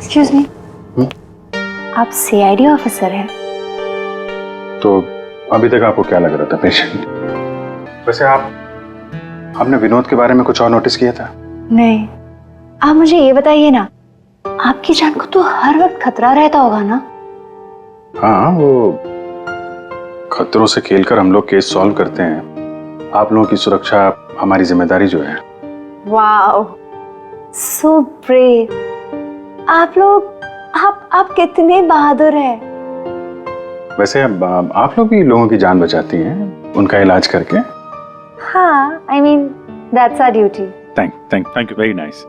Excuse me, आप CID officer हैं? तो अभी तक आपको क्या लग रहा था पेशेंट? वैसे आपने विनोद के बारे में कुछ और नोटिस किया था? नहीं, आप मुझे ये बताइए ना, आपकी जान को तो हर वक्त खतरा रहता होगा ना? हाँ, वो खतरों से खेलकर हम लोग केस सॉल्व करते हैं। आप लोगों की सुरक्षा हमारी जिम्मेदारी जो है। Wow, so brave. आप कितने बहादुर हैं। वैसे आप लोग भी लोगों की जान बचाती हैं उनका इलाज करके। हाँ, I mean that's our duty. Thank you, very nice.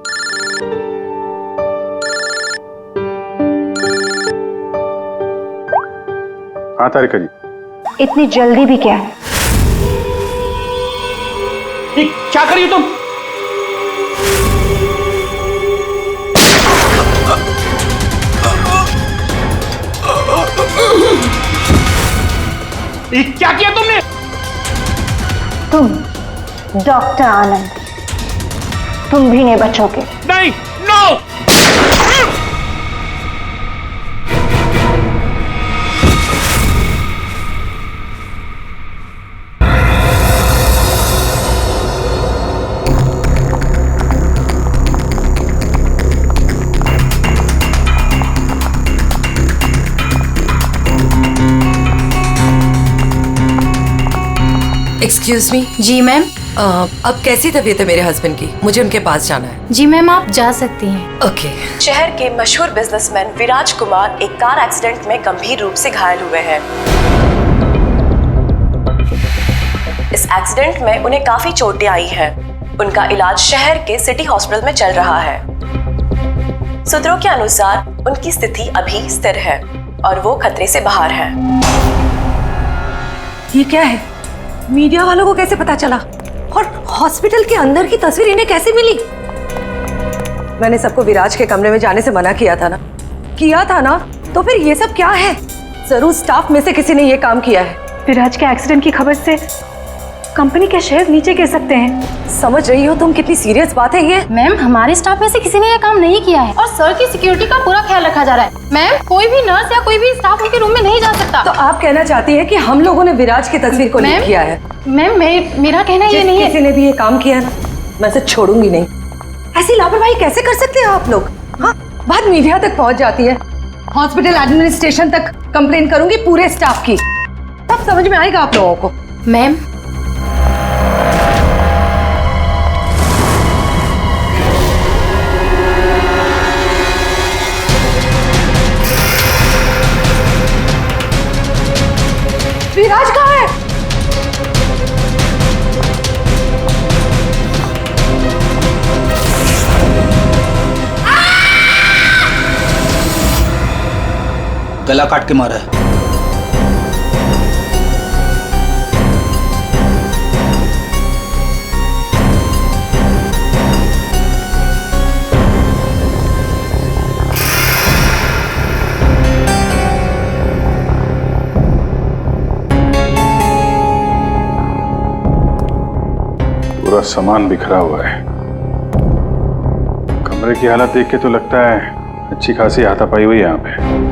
हाँ तारिका जी। इतनी जल्दी भी क्या है? क्या कर रही हो तुम? क्या किया तुमने? तुम डॉक्टर आनंद, तुम भी नहीं बचोगे। नहीं, नो! Excuse me. जी मैम। अब कैसी तबीयत है मेरे हस्बैंड की? मुझे उनके पास जाना है। जी मैम, आप जा सकती हैं। ओके। शहर के मशहूर बिजनेसमैन विराज कुमार एक कार एक्सीडेंट में गंभीर रूप से घायल हुए हैं। इस एक्सीडेंट में उन्हें काफी चोटें आई हैं। उनका इलाज शहर के सिटी हॉस्पिटल में चल रहा है। सूत्रों के अनुसार उनकी स्थिति अभी स्थिर है और वो खतरे से बाहर है। ये क्या है? मीडिया वालों को कैसे पता चला? और हॉस्पिटल के अंदर की तस्वीर इन्हें कैसे मिली? मैंने सबको विराज के कमरे में जाने से मना किया था ना? तो फिर ये सब क्या है? जरूर स्टाफ में से किसी ने ये काम किया है। विराज के एक्सीडेंट की खबर से कंपनी के शेयर नीचे गिर सकते हैं। समझ रही हो तुम कितनी सीरियस बात है ये? मैम, हमारे स्टाफ में से किसी ने यह काम नहीं किया है और सर की सिक्योरिटी का पूरा ख्याल रखा जा रहा है। मैम, कोई भी नर्स या कोई भी स्टाफ उनके रूम में नहीं जा सकता। तो आप कहना चाहती है कि हम लोगों ने विराज की तस्वीर को लीक किया है? मैम, मेरा कहना ये नहीं है। किसी ने भी ये काम किया ना, मैं इसे छोड़ूंगी नहीं। ऐसी लापरवाही कैसे कर सकते हैं आप लोग? हाँ, बात मीडिया तक पहुंच जाती है, हॉस्पिटल एडमिनिस्ट्रेशन तक कंप्लेन करूंगी पूरे स्टाफ की, तब समझ में आएगा आप लोगों को। मैम, विराज कहाँ है? गला काट के मारा है। पूरा सामान बिखरा हुआ है। कमरे की हालत देख के तो लगता है अच्छी खासी हाथापाई हुई यहाँ पे।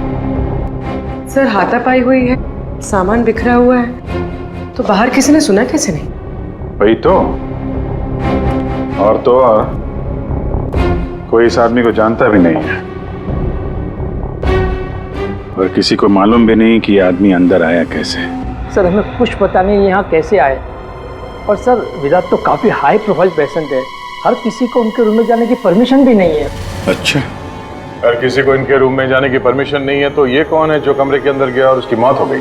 सर, हाथापाई हुई है, सामान बिखरा हुआ है, तो बाहर किसी ने सुना कैसे नहीं? वही तो और कोई इस आदमी को जानता भी नहीं है और किसी को मालूम भी नहीं कि ये आदमी अंदर आया कैसे। सर, हमें कुछ पता नहीं यहाँ कैसे आए। और सर, विराज तो काफी हाई प्रोफाइल पेशेंट है, हर किसी को उनके रूम में जाने की परमिशन भी नहीं है। अच्छा, हर किसी को इनके रूम में जाने की परमिशन नहीं है, तो ये कौन है जो कमरे के अंदर गया और उसकी मौत हो गई?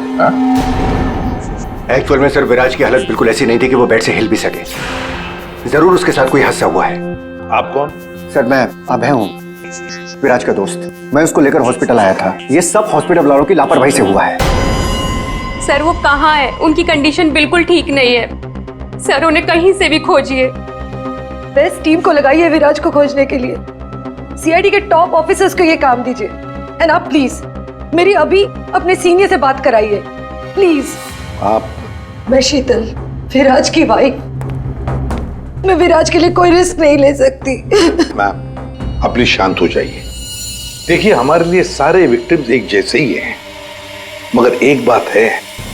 एक्चुअल में सर, विराज की हालत बिल्कुल ऐसी नहीं थी कि वो बेड से हिल भी सके। जरूर उसके साथ कोई हादसा हुआ है। आप कौन? सर, मैं अभय हूँ, विराज का दोस्त। मैं उसको लेकर हॉस्पिटल आया था। ये सब हॉस्पिटल वालों की लापरवाही से हुआ है। सर, वो कहाँ है? उनकी कंडीशन बिल्कुल ठीक नहीं है सर, उन्हें कहीं से भी खोजिए। बेस्ट टीम को लगाइए विराज को खोजने के लिए। सीआईडी के टॉप ऑफिसर्स को ये काम दीजिए। एंड आप प्लीज मेरी अभी अपने सीनियर से बात कराइए, प्लीज। आप? मैं शीतल, विराज की वाइफ। मैं विराज के लिए कोई रिस्क नहीं ले सकती। मैम, आप प्लीज शांत हो जाइए। देखिए, हमारे लिए सारे विक्टिम्स एक जैसे ही हैं, मगर एक बात है,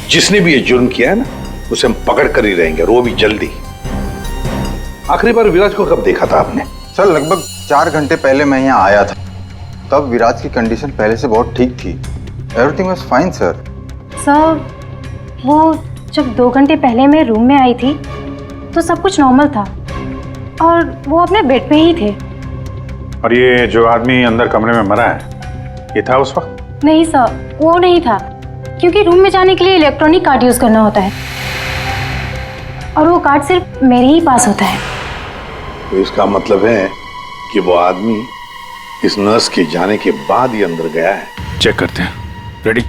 जिसने भी ये जुर्म किया है ना, उसे हम पकड़ कर ही रहेंगे, और वो भी जल्दी। आखिरी बार विराज को कब देखा था आपने? सर लगभग 4 घंटे पहले मैं यहाँ आया था। तब विराज की कंडीशन पहले से बहुत ठीक थी। Everything was fine sir. Sir वो जब 2 घंटे पहले मैं रूम में आई थी तो सब कुछ नॉर्मल था और वो अपने बेड पे ही थे। और ये जो आदमी अंदर कमरे में मरा है, ये था उस वक्त? नहीं सर, वो नहीं था, क्योंकि रूम में जाने के लिए इलेक्ट्रॉनिक कार्ड यूज़ करना होता है और वो कार्ड सिर्फ मेरे ही पास होता है। तो इसका मतलब है कि वो आदमी इस नर्स के जाने के बाद ही अंदर गया है। चेक करते हैं। रेडी?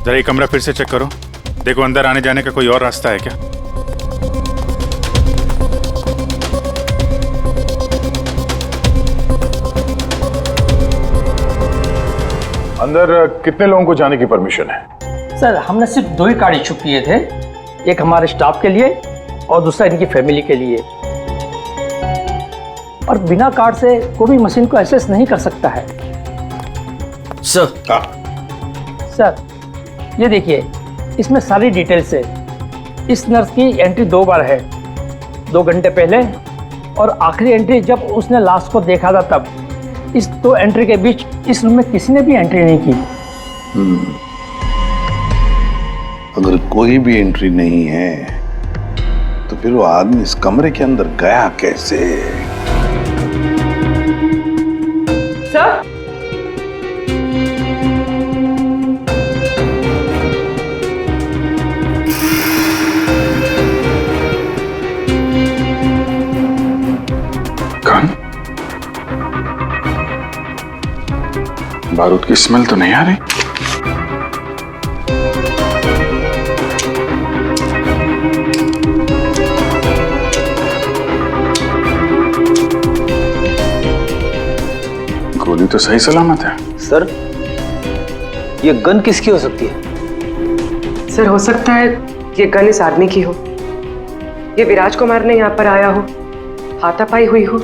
जरा ये कमरा फिर से चेक करो, देखो अंदर आने जाने का कोई और रास्ता है क्या। अंदर कितने लोगों को जाने की परमिशन है? सर हमने सिर्फ 2 ही कार्ड इशू किए थे, एक हमारे स्टाफ के लिए और दूसरा इनकी फैमिली के लिए। और बिना कार्ड से कोई भी मशीन को एक्सेस नहीं कर सकता है। सर सर ये देखिए, इसमें सारी डिटेल्स है। इस नर्स की एंट्री 2 बार है, 2 घंटे पहले और आखिरी एंट्री जब उसने लास्ट को देखा था तब। इस 2 एंट्री के बीच इस रूम में किसी ने भी एंट्री नहीं की। अगर कोई भी एंट्री नहीं है तो फिर वो आदमी इस कमरे के अंदर गया कैसे? सर कौन? बारूद की स्मेल तो नहीं आ रही। गोली तो सही सलामत है। सर ये गन किसकी हो सकती है? सर हो सकता है ये गन इस आदमी की हो, ये विराज को मारने यहाँ पर आया हो, हाथापाई हुई हो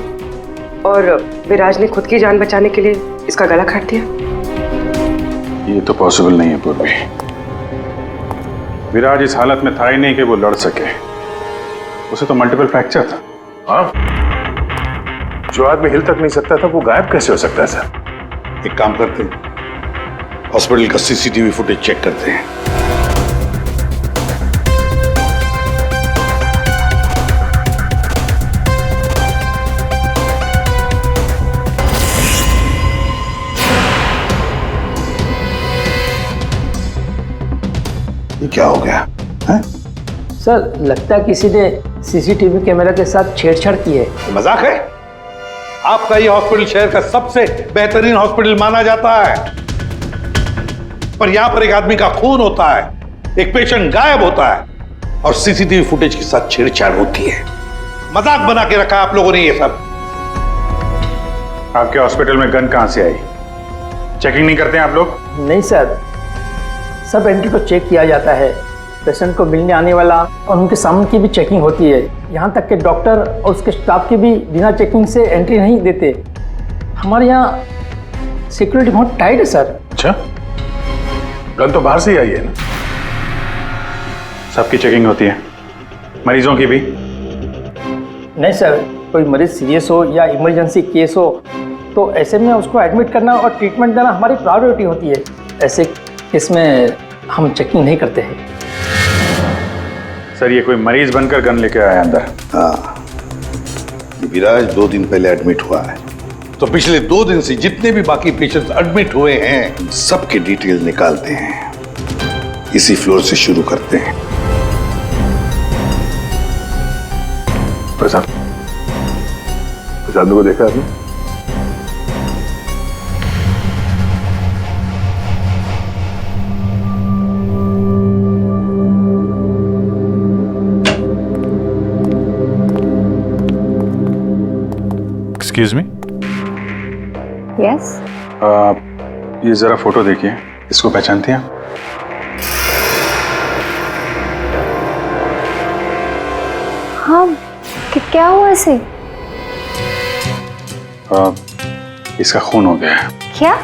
और विराज ने खुद की जान बचाने के लिए इसका गला काट दिया। ये तो पॉसिबल नहीं है पूर्वी। विराज इस हालत में था ही नहीं कि वो लड़ सके, उसे तो मल्टीपल फ्रैक्चर था। हाँ, जो आदमी हिल तक नहीं सकता था वो गायब कैसे हो सकता है सर? एक काम करते हैं, हॉस्पिटल का सीसीटीवी फुटेज चेक करते हैं। ये क्या हो गया है? सर लगता है किसी ने सीसीटीवी कैमरा के साथ छेड़छाड़ की है। मजाक है? आपका ये हॉस्पिटल शहर का सबसे बेहतरीन हॉस्पिटल माना जाता है, पर यहां पर एक आदमी का खून होता है, एक पेशेंट गायब होता है और सीसीटीवी फुटेज के साथ छेड़छाड़ होती है। मजाक बना के रखा आप लोगों ने ये सब। आपके हॉस्पिटल में गन कहां से आई? चेकिंग नहीं करते हैं आप लोग? नहीं सर, सब एंट्री को चेक किया जाता है। पेशेंट को मिलने आने वाला और उनके सामान की भी चेकिंग होती है। यहाँ तक कि डॉक्टर और उसके स्टाफ की भी बिना चेकिंग से एंट्री नहीं देते। हमारे यहाँ सिक्योरिटी बहुत टाइट है सर। अच्छा, गन तो बाहर से ही आई है ना? सबकी चेकिंग होती है, मरीजों की भी? नहीं सर, कोई मरीज सीरियस हो या इमरजेंसी केस हो तो ऐसे में उसको एडमिट करना और ट्रीटमेंट देना हमारी प्रायोरिटी होती है। ऐसे केस में हम चेकिंग नहीं करते हैं। सर ये कोई मरीज बनकर गन लेके आया अंदर? हाँ, विराज 2 दिन पहले एडमिट हुआ है, तो पिछले 2 दिन से जितने भी बाकी पेशेंट्स एडमिट हुए हैं सबके डिटेल निकालते हैं। इसी फ्लोर से शुरू करते हैं। प्रसाद को देखा आपने? Excuse me. यस। ये जरा फोटो देखिए, इसको पहचानते हैं आप? हाँ, क्या हुआ इसे? इसका खून हो गया है। क्या?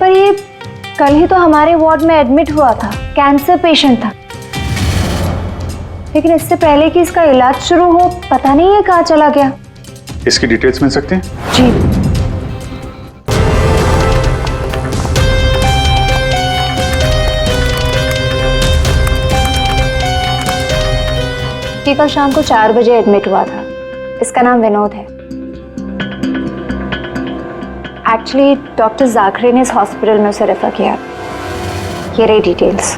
पर ये कल ही तो हमारे वार्ड में एडमिट हुआ था, कैंसर पेशेंट था। लेकिन इससे पहले कि इसका इलाज शुरू हो, पता नहीं ये कहाँ चला गया। इसकी डिटेल्स मिल सकती हैं? जी। ये कल शाम को 4 बजे एडमिट हुआ था। इसका नाम विनोद है। एक्चुअली डॉक्टर जाखरे ने इस हॉस्पिटल में उसे रेफर किया। ये रही डिटेल्स।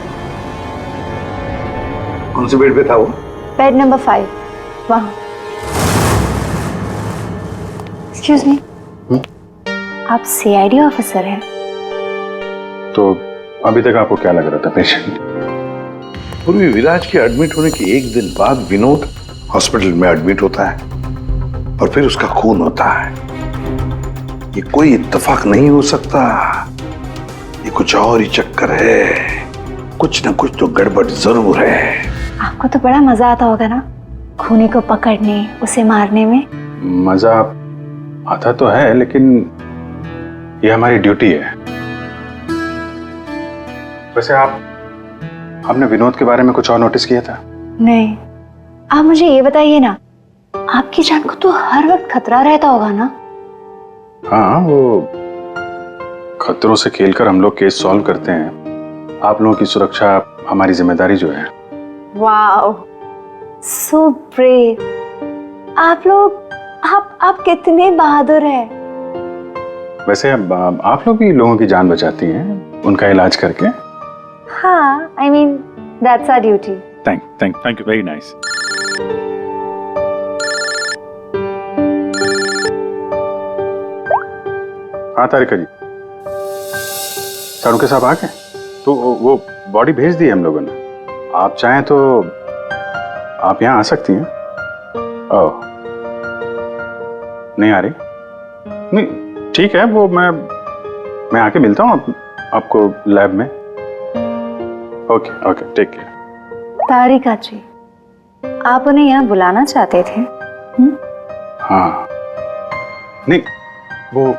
कौन से बेड पे था वो? बेड नंबर 5, वहाँ। एक्सक्यूज मी, आप सीआईडी ऑफिसर हैं? तो अभी तक आपको क्या लग रहा था पेशेंट? पूर्वी विराज के एडमिट होने के एक दिन बाद विनोद हॉस्पिटल में एडमिट होता है और फिर उसका खून होता है। ये कोई इत्तेफाक नहीं हो सकता, ये कुछ और ही चक्कर है। कुछ ना कुछ तो गड़बड़ जरूर है। आपको तो बड़ा मजा आता होगा ना खूनी को पकड़ने, उसे मारने में? मजा आता तो है, लेकिन ये हमारी ड्यूटी है। वैसे आपने विनोद के बारे में कुछ और नोटिस किया था? नहीं। आप मुझे ये बताइए ना, आपकी जान को तो हर वक्त खतरा रहता होगा ना? हाँ, वो खतरों से खेलकर हम लोग केस सॉल्व करते हैं। आप लोगों की सुरक्षा हमारी जिम्मेदारी जो है। Wow, so brave. आप कितने बहादुर हैं। वैसे आप लोग भी लोगों की जान बचाती हैं उनका इलाज करके। हाँ, I mean that's our duty. Thank you, very nice. हाँ तारिका जी, सारुके साहब आ गए? तो वो बॉडी भेज दी हम लोगों ने। आप चाहें तो आप यहाँ आ सकती हैं। ओह, नहीं आ रही? नहीं, ठीक है, वो मैं आके मिलता हूँ आपको लैब में। Okay, take care. Tarika ji, आप उन्हें यहाँ बुलाना चाहते थे? हाँ, नहीं, वो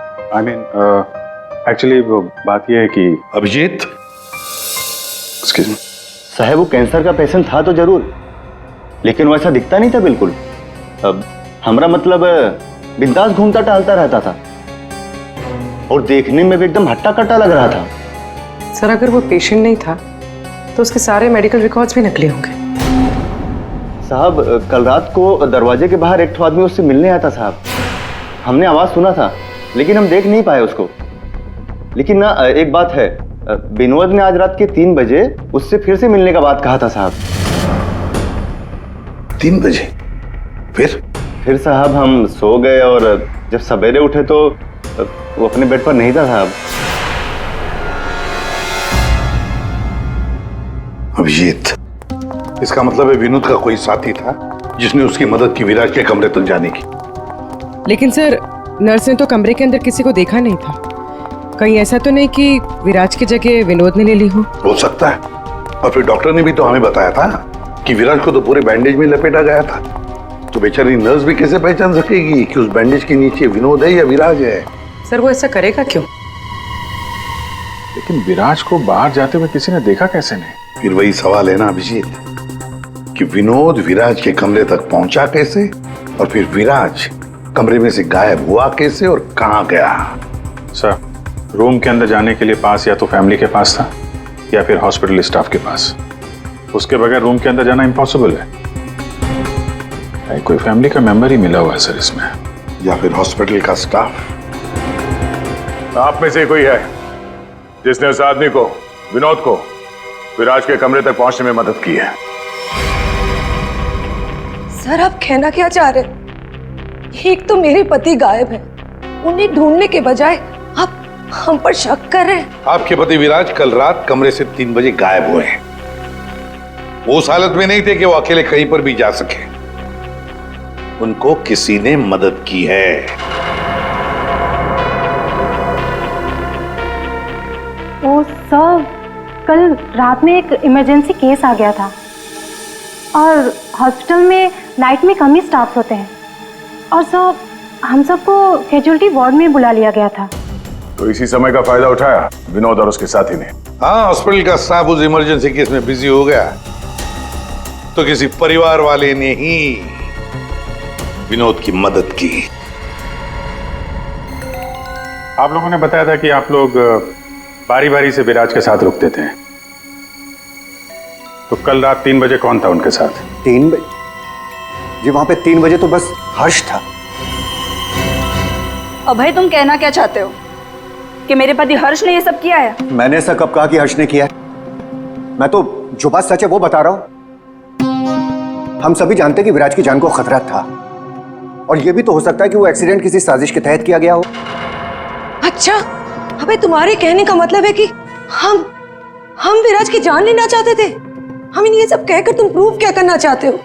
एक्चुअली वो बात ये है कि अभिजीत, एक्सक्यूज मी साहब, वो कैंसर का पेशेंट था तो जरूर, लेकिन वैसा दिखता नहीं था बिल्कुल। अब हमारा मतलब बिंदास घूमता टहलता रहता था और देखने में भी एकदम हट्टा कट्टा लग रहा था। सर, अगर वो पेशेंट नहीं था तो उसके सारे मेडिकल रिकॉर्ड्स भी नकली होंगे। साहब, कल रात को दरवाजे के बाहर एक आदमी उससे मिलने आया था साहब। हमने आवाज सुना था, लेकिन हम देख नहीं पाए उसको। लेकिन ना, एक बात है, विनोद ने आज रात के 3 बजे उससे फिर से मिलने का बात कहा था साहब। 3 बजे? फिर साहब हम सो गए और जब सवेरे उठे तो वो अपने बेड पर नहीं था साहब। अभिजीत, इसका मतलब है विनोद का कोई साथी था जिसने उसकी मदद की विराज के कमरे तक जाने की। लेकिन सर, नर्स ने तो कमरे के अंदर किसी को देखा नहीं था। कहीं ऐसा तो नहीं कि विराज की जगह विनोद ने ले ली हो सकता है। और फिर डॉक्टर ने भी तो हमें बताया था कि विराज को तो पूरे बैंडेज में लपेटा गया था। तो बेचारी नर्स भी कैसे पहचान सकेगी कि उस बैंडेज के नीचे विनोद है या विराज है? सर, वो ऐसा करेगा क्यों? लेकिन विराज को बाहर जाते हुए किसी ने देखा कैसे नहीं? फिर वही सवाल है ना अभिजीत, कि विनोद विराज के कमरे तक पहुंचा कैसे, और फिर विराज कमरे में से गायब हुआ कैसे और कहां गया? सर, रूम के अंदर जाने के लिए पास या तो फैमिली के पास था या फिर हॉस्पिटल स्टाफ के पास। उसके बगैर रूम के अंदर जाना इम्पॉसिबल है। कोई फैमिली का मेंबर ही मिला हुआ है सर इसमें, या फिर हॉस्पिटल का स्टाफ। आप में से कोई है जिसने उस आदमी को, विनोद को, विराज के कमरे तक पहुंचने में मदद की है? सर, आप कहना क्या चाह रहे हैं? एक तो मेरे पति गायब है, उन्हें ढूंढने के बजाय आप हम पर शक कर रहे हैं। आपके पति विराज कल रात कमरे से 3 बजे गायब हुए हैं। वो उस हालत में नहीं थे कि वो अकेले कहीं पर भी जा सके। उनको किसी ने मदद की है। ओ सर, कल रात में एक इमरजेंसी केस आ गया था और हॉस्पिटल में नाइट में कम ही स्टाफ होते हैं। और सर, हम सबको कैजुअलिटी वार्ड में बुला लिया गया था। तो इसी समय का फायदा उठाया विनोद और उसके साथी ने। हाँ, हॉस्पिटल का स्टाफ उस इमरजेंसी केस में बिजी हो गया, तो किसी परिवार वाले ने ही विनोद की मदद की। आप लोगों ने बताया था कि आप लोग बारी बारी से विराज के साथ रुकते थे, तो कल रात 3 बजे कौन था उनके साथ? 3 बजे जी? वहां पे 3 बजे तो बस हर्ष था। अभय, तुम कहना क्या चाहते हो कि मेरे पति हर्ष ने ये सब किया है? मैंने ऐसा कब कहा कि हर्ष ने किया है? मैं तो जो बात सच है वो बता रहा हूं। हम सभी जानते हैं कि विराज की जान को खतरा था, और ये भी तो हो सकता है कि वो एक्सीडेंट किसी साजिश के तहत किया गया हो। अच्छा, अबे तुम्हारे कहने का मतलब है कि हम विराज की जान लेना चाहते थे? हम ये सब कहकर तुम प्रूव क्या करना चाहते हो?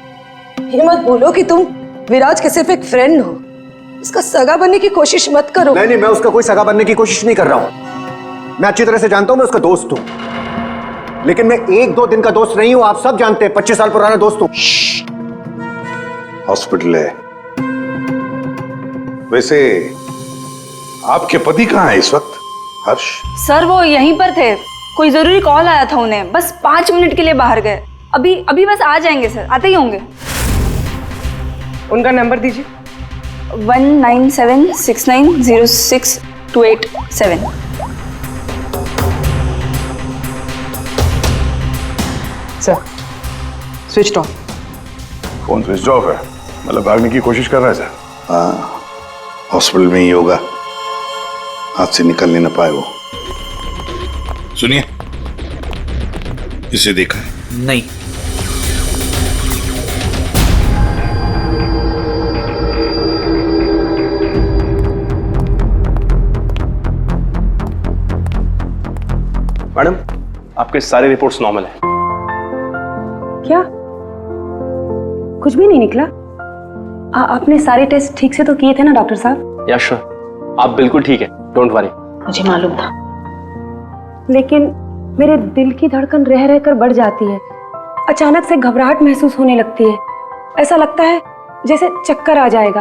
ये मत बोलो कि तुम विराज के सिर्फ एक फ्रेंड हो, उसका सगा बनने की कोशिश मत करो। नहीं, मैं उसका कोई सगा बनने की कोशिश नहीं कर रहा हूं। मैं अच्छी तरह से जानता हूं, मैं उसका दोस्त हूं, लेकिन मैं 1-2 दिन का दोस्त नहीं हूं। आप सब जानते हैं, 25 साल पुराना दोस्त हूं। हॉस्पिटल है। वैसे आपके पति कहाँ है इस वक्त, हर्ष? सर, वो यहीं पर थे। कोई जरूरी कॉल आया था उन्हें, बस 5 मिनट के लिए बाहर गए। अभी बस आ जाएंगे सर, आते ही होंगे। उनका नंबर दीजिए। 1976906287। Sir, switch off. Phone switch off है, मतलब भागने की कोशिश कर रहा है सर। हाँ, हॉस्पिटल में ही होगा, हाथ से निकल नहीं पाए वो। सुनिए, इसे देखा है? नहीं। मैडम, आपके सारे रिपोर्ट्स नॉर्मल हैं। क्या? कुछ भी नहीं निकला? आपने सारे टेस्ट ठीक से तो किए थे ना डॉक्टर साहब? या श्योर, आप बिल्कुल ठीक है, डोंट वरी। मुझे मालूम था, लेकिन मेरे दिल की धड़कन रह रहकर बढ़ जाती है। अचानक से घबराहट महसूस होने लगती है। ऐसा लगता है जैसे चक्कर आ जाएगा।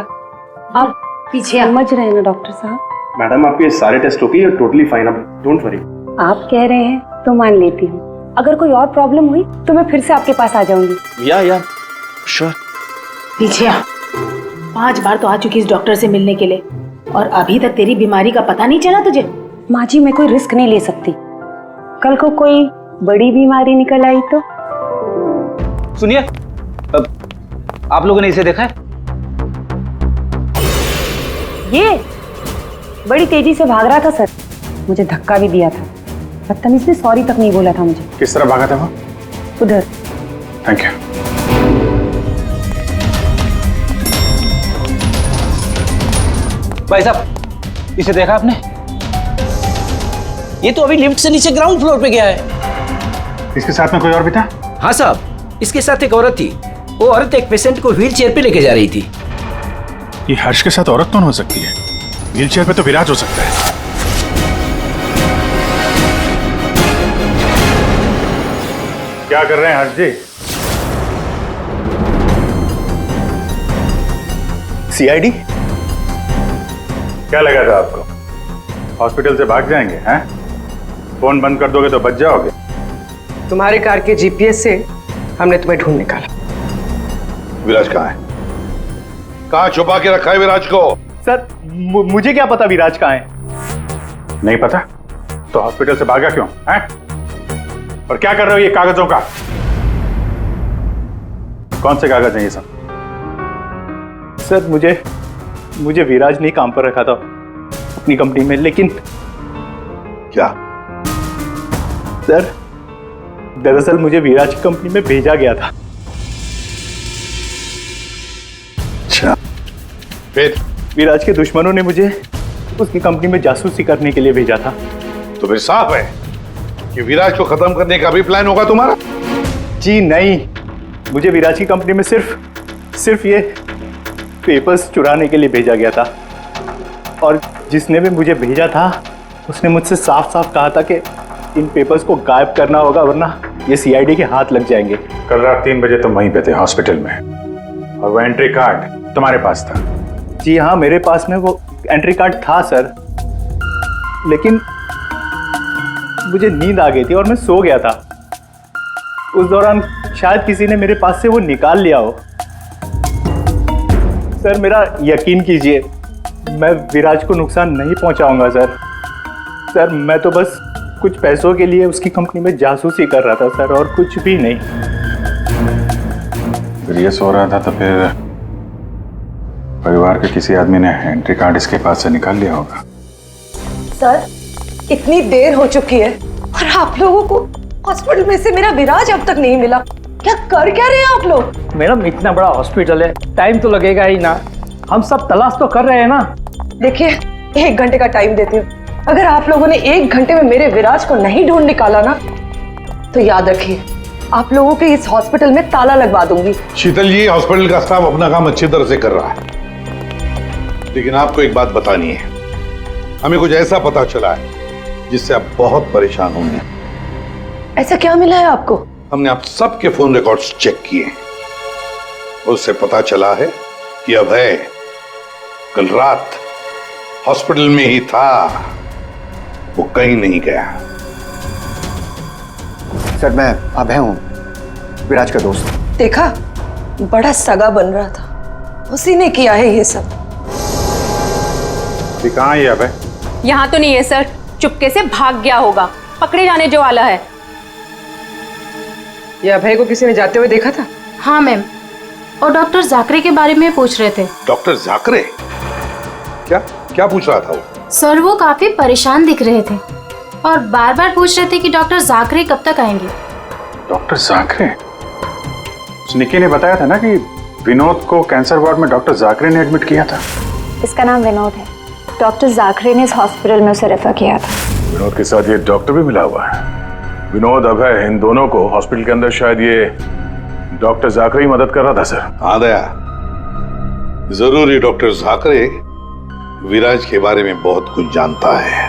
आप पीछे समझ रहे हैं ना डॉक्टर साहब? मैडम, आपके सारे टेस्ट हो गए, यू टोटली फाइन, अब डोंट वरी। आप कह रहे हैं तो मान लेती हूँ। अगर कोई और प्रॉब्लम हुई तो मैं फिर से आपके पास आ जाऊंगी। या श्योर। पीछे 5 बार तो आ चुकी इस डॉक्टर से मिलने के लिए, और अभी तक तेरी बीमारी का पता नहीं चला तुझे? माँ जी, मैं कोई रिस्क नहीं ले सकती। कल को कोई बड़ी बीमारी निकल आई तो? सुनिए, आप लोगों ने इसे देखा है? ये बड़ी तेजी से भाग रहा था सर, मुझे धक्का भी दिया था। बदतमीज ने सॉरी तक नहीं बोला था मुझे। किस तरह भागा था वो? उधर। Thank you. भाई साहब, इसे देखा आपने? ये तो अभी लिफ्ट से नीचे ग्राउंड फ्लोर पे गया है। इसके साथ में कोई और भी था? हाँ साहब, इसके साथ एक औरत थी। वो औरत एक पेशेंट को व्हील चेयर पे लेके जा रही थी। ये हर्ष के साथ औरत कौन हो सकती है? व्हील चेयर पे तो विराज हो सकता है। क्या कर रहे हैं हर्ष जी? सीआईडी? क्या लगा था आपको हॉस्पिटल से भाग जाएंगे? हैं? फोन बंद कर दोगे तो बच जाओगे। तुम्हारे कार के जीपीएस से हमने तुम्हें ढूंढ निकाला। विराज कहाँ है? कहाँ छुपा के रखा है विराज को? सर, मुझे क्या पता विराज कहाँ है? नहीं पता तो हॉस्पिटल से भागा क्यों? हैं? और क्या कर रहे हो ये कागजों का? कौन से कागज हैं ये सब? सर, मुझे विराज ने काम पर रखा था अपनी कंपनी में, लेकिन क्या? सर, दरअसल मुझे विराज की कंपनी में भेजा गया था। अच्छा, फिर? विराज के दुश्मनों ने मुझे उसकी कंपनी में जासूसी करने के लिए भेजा था। तो फिर साफ है कि विराज को खत्म करने का भी प्लान होगा तुम्हारा? जी नहीं, मुझे विराज की कंपनी में सिर्फ ये पेपर्स चुराने के लिए भेजा गया था, और जिसने भी मुझे भेजा था उसने मुझसे साफ साफ कहा था कि इन पेपर्स को गायब करना होगा, वरना ये सीआईडी के हाथ लग जाएंगे। कल रात 3 बजे तुम वहीं पे थे हॉस्पिटल में, और वो एंट्री कार्ड तुम्हारे पास था। जी हाँ, मेरे पास में वो एंट्री कार्ड था सर, लेकिन मुझे नींद आ गई थी और मैं सो गया था। उस दौरान शायद किसी ने मेरे पास से वो निकाल लिया हो। सर मेरा यकीन कीजिए, मैं विराज को नुकसान नहीं पहुंचाऊंगा सर। सर मैं तो बस कुछ पैसों के लिए उसकी कंपनी में जासूसी कर रहा था सर, और कुछ भी नहीं। फिर ये सो रहा था तो फिर परिवार के किसी आदमी ने एंट्री कार्ड इसके पास से निकाल लिया होगा। सर इतनी देर हो चुकी है और आप लोगों को हॉस्पिटल में से मेरा विराज अब तक नहीं मिला। क्या कर क्या रहे हैं आप लोग? मैडम इतना बड़ा हॉस्पिटल है, टाइम तो लगेगा ही ना। हम सब तलाश तो कर रहे हैं ना। देखिए 1 घंटे का टाइम देती हूँ, अगर आप लोगों ने 1 घंटे में मेरे विराज को नहीं ढूंढ निकाला ना, तो याद रखिए आप लोगों के इस हॉस्पिटल में ताला लगवा दूंगी। शीतल जी, हॉस्पिटल का स्टाफ अपना काम अच्छी तरह से कर रहा है, लेकिन आपको एक बात बतानी है। हमें कुछ ऐसा पता चला है जिससे आप बहुत परेशान होंगे। ऐसा क्या मिला है आपको? हमने आप सबके फोन रिकॉर्ड्स चेक किए, उससे पता चला है कि अभय कल रात हॉस्पिटल में ही था, वो कहीं नहीं गया। सर मैं अभय हूँ, विराज का दोस्त। देखा, बड़ा सगा बन रहा था, उसी ने किया है ये सब। कहाँ है ये अभय? यहाँ तो नहीं है सर, चुपके से भाग गया होगा, पकड़े जाने जो वाला है। ये अभय को किसी ने जाते हुए देखा था? हाँ मैम, और डॉक्टर जाकरे के बारे में पूछ रहे थे। डॉक्टर जाकरे? क्या पूछ रहा था वो? सर वो काफी परेशान दिख रहे थे और बार बार पूछ रहे थे कि डॉक्टर जाकरे कब तक आएंगे। डॉक्टर जाकरे? निकी ने बताया था ना कि विनोद को कैंसर वार्ड में डॉक्टर जाकरे ने एडमिट किया था। इसका नाम विनोद है, डॉक्टर जाकरे ने इस हॉस्पिटल में उसे रेफर किया था। विनोद के साथ ये डॉक्टर भी मिला हुआ है। विनोद, अभय, इन दोनों को हॉस्पिटल के अंदर शायद ये डॉक्टर जाकरे ही मदद कर रहा था सर। हाँ दया, जरूर ये डॉक्टर जाकरे विराज के बारे में बहुत कुछ जानता है।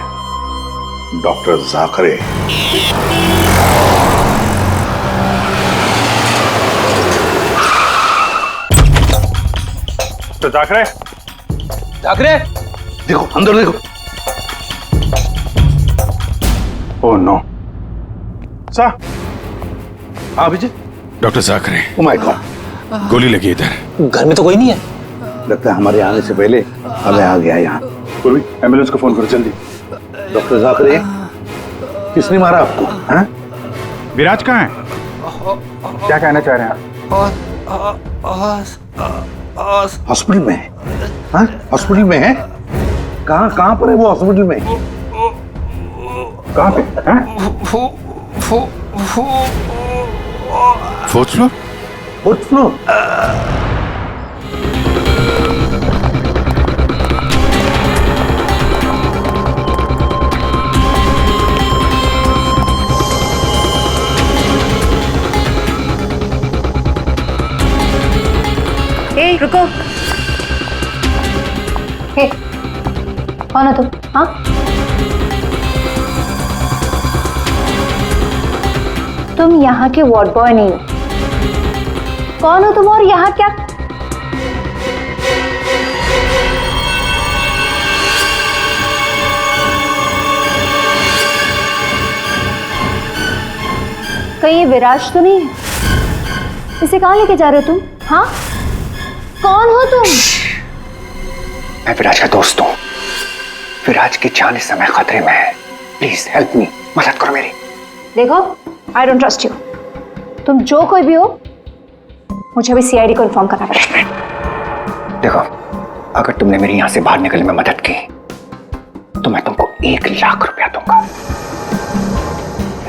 डॉक्टर जाकरे। तो जाकरे? जाकरे देखो, अंदर देखो। Oh no. सा? हाँ Abhijit. Doctor Jakre. Oh my God. गोली लगी इधर। घर में तो कोई नहीं है। लगता है हमारे आने से पहले हमें आ गया यहाँ। पूर्वी, एम्बुलेंस को फोन करो जल्दी। डॉक्टर जाकरे, किसने मारा आपको? हाँ? विराज कहाँ है? क्या कहना चाह रहे हैं आप? हॉस्पिटल में है? हाँ? हॉस्पिटल में है? कहाँ पर है वो हॉस्पिटल में? कहाँ पे? Fourth floor? Fourth floor? ए, रुको। हे, कौन हो तुम? हाँ? तुम यहाँ के वार्ड बॉय नहीं हो। कौन हो तुम और यहाँ क्या? कहीं ये विराज तो नहीं है? इसे कहाँ लेके जा रहे हो तुम? हाँ? कौन हो तुम? मैं विराज का दोस्त हूँ। विराज की जान इस समय खतरे में है। प्लीज हेल्प मी, मदद करो मेरी। देखो, आई डोंट ट्रस्ट यू। तुम जो कोई भी हो, मुझे अभी सीआईडी को इन्फॉर्म करना पड़ेगा। देखो, अगर तुमने मेरी यहाँ से बाहर निकलने में मदद की तो मैं तुमको 1 लाख रुपया दूंगा,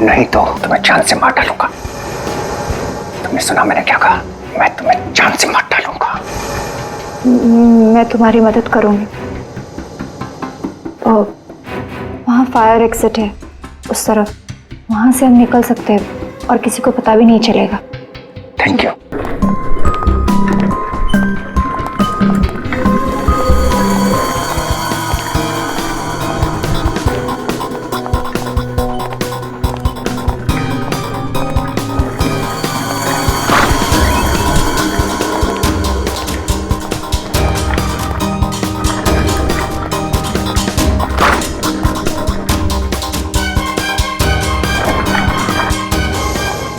नहीं तो तुम्हें जान से मार डालूंगा। तुमने सुना मैंने क्या कहा? मैं तुम्हें जान से मार डालूंगा। मैं तुम्हारी मदद करूंगी। वहाँ फायर एग्जिट है उस तरफ, वहां से हम निकल सकते हैं और किसी को पता भी नहीं चलेगा। Thank you.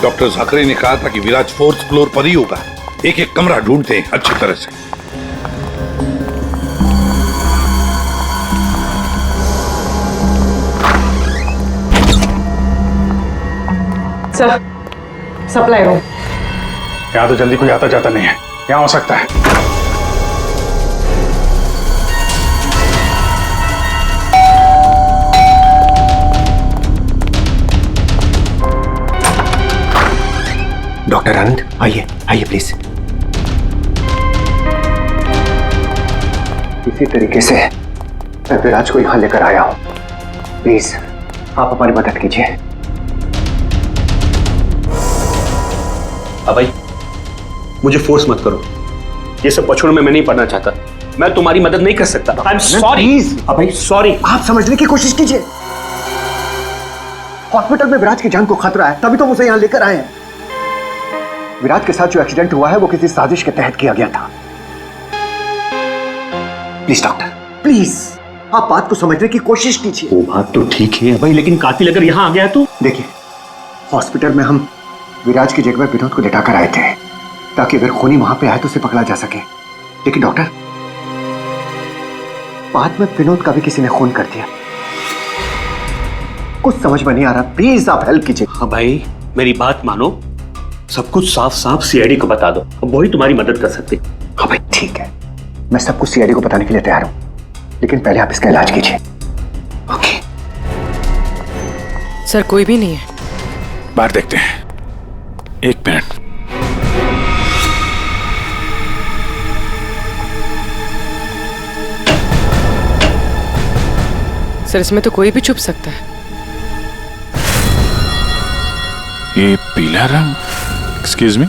डॉक्टर जाकरी ने कहा था कि विराज 4th फ्लोर पर ही होगा। एक एक कमरा ढूंढते हैं अच्छी तरह से। Sir, supply room. यहाँ तो जल्दी कोई आता जाता नहीं है, यहाँ हो सकता है। डॉक्टर आनंद, आइए आइए प्लीज। इसी तरीके से मैं विराज को यहाँ लेकर आया हूँ। प्लीज आप हमारी मदद कीजिए। अभय, मुझे फोर्स मत करो। ये सब पछुड़ में मैं नहीं पढ़ना चाहता। मैं तुम्हारी मदद नहीं कर सकता। I am sorry. Abhay sorry. आप समझने की कोशिश कीजिए। हॉस्पिटल में विराज की जान को खतरा है, तभी तो उसे यहाँ लेकर आए हैं। विराज के साथ जो एक्सीडेंट हुआ है वो किसी साजिश के तहत किया गया था। प्लीज डॉक्टर, प्लीज आप बात को समझने की कोशिश कीजिए। वो बात तो ठीक है भाई, लेकिन कातिल अगर यहाँ आ गया तो? देखिए, हॉस्पिटल में हम विराज की जगह विनोद को लेटाकर आए थे ताकि अगर खूनी वहां पे आए तो उसे पकड़ा जा सके। लेकिन डॉक्टर, बाद में विनोद का भी किसी ने खून कर दिया। कुछ समझ में नहीं आ रहा, प्लीज आप हेल्प कीजिए। हाँ भाई, मेरी बात मानो, सब कुछ साफ साफ सीआईडी को बता दो, वही तुम्हारी मदद कर सकते। हाँ भाई ठीक है, मैं सब कुछ सीआईडी को बताने के लिए तैयार हूं, लेकिन पहले आप इसका इलाज कीजिए। ओके सर, कोई भी नहीं है। बाहर देखते हैं, एक मिनट। सर, इसमें तो कोई भी छुप सकता है। ये पीला रंग, एक्सक्यूज मी।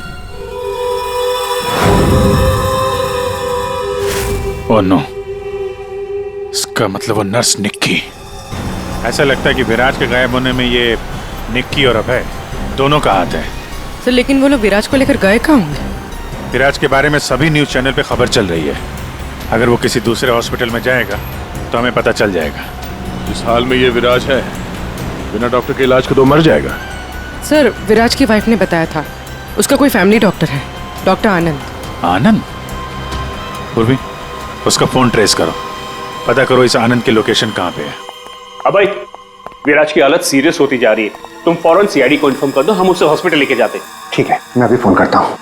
ओह नो, इसका मतलब वो नर्स निक्की। ऐसा लगता है कि विराज के गायब होने में ये निक्की और अभय दोनों का हाथ है। सर, लेकिन वो लोग विराज को लेकर गए कहाँ होंगे? विराज के बारे में सभी न्यूज चैनल पे खबर चल रही है। अगर वो किसी दूसरे हॉस्पिटल में जाएगा तो हमें पता चल जाएगा। जिस हाल में ये विराज है, बिना डॉक्टर के इलाज को तो मर जाएगा। सर, विराज की वाइफ ने बताया था उसका कोई फैमिली डॉक्टर है, डॉक्टर आनंद। आनंद? पूर्वी, उसका फोन ट्रेस करो, पता करो इस आनंद की लोकेशन कहाँ पे है। अभय, विराज की हालत सीरियस होती जा रही है, तुम फौरन सीआईडी को इन्फॉर्म कर दो, हम उसे हॉस्पिटल लेके जाते हैं। ठीक है, मैं अभी फोन करता हूँ।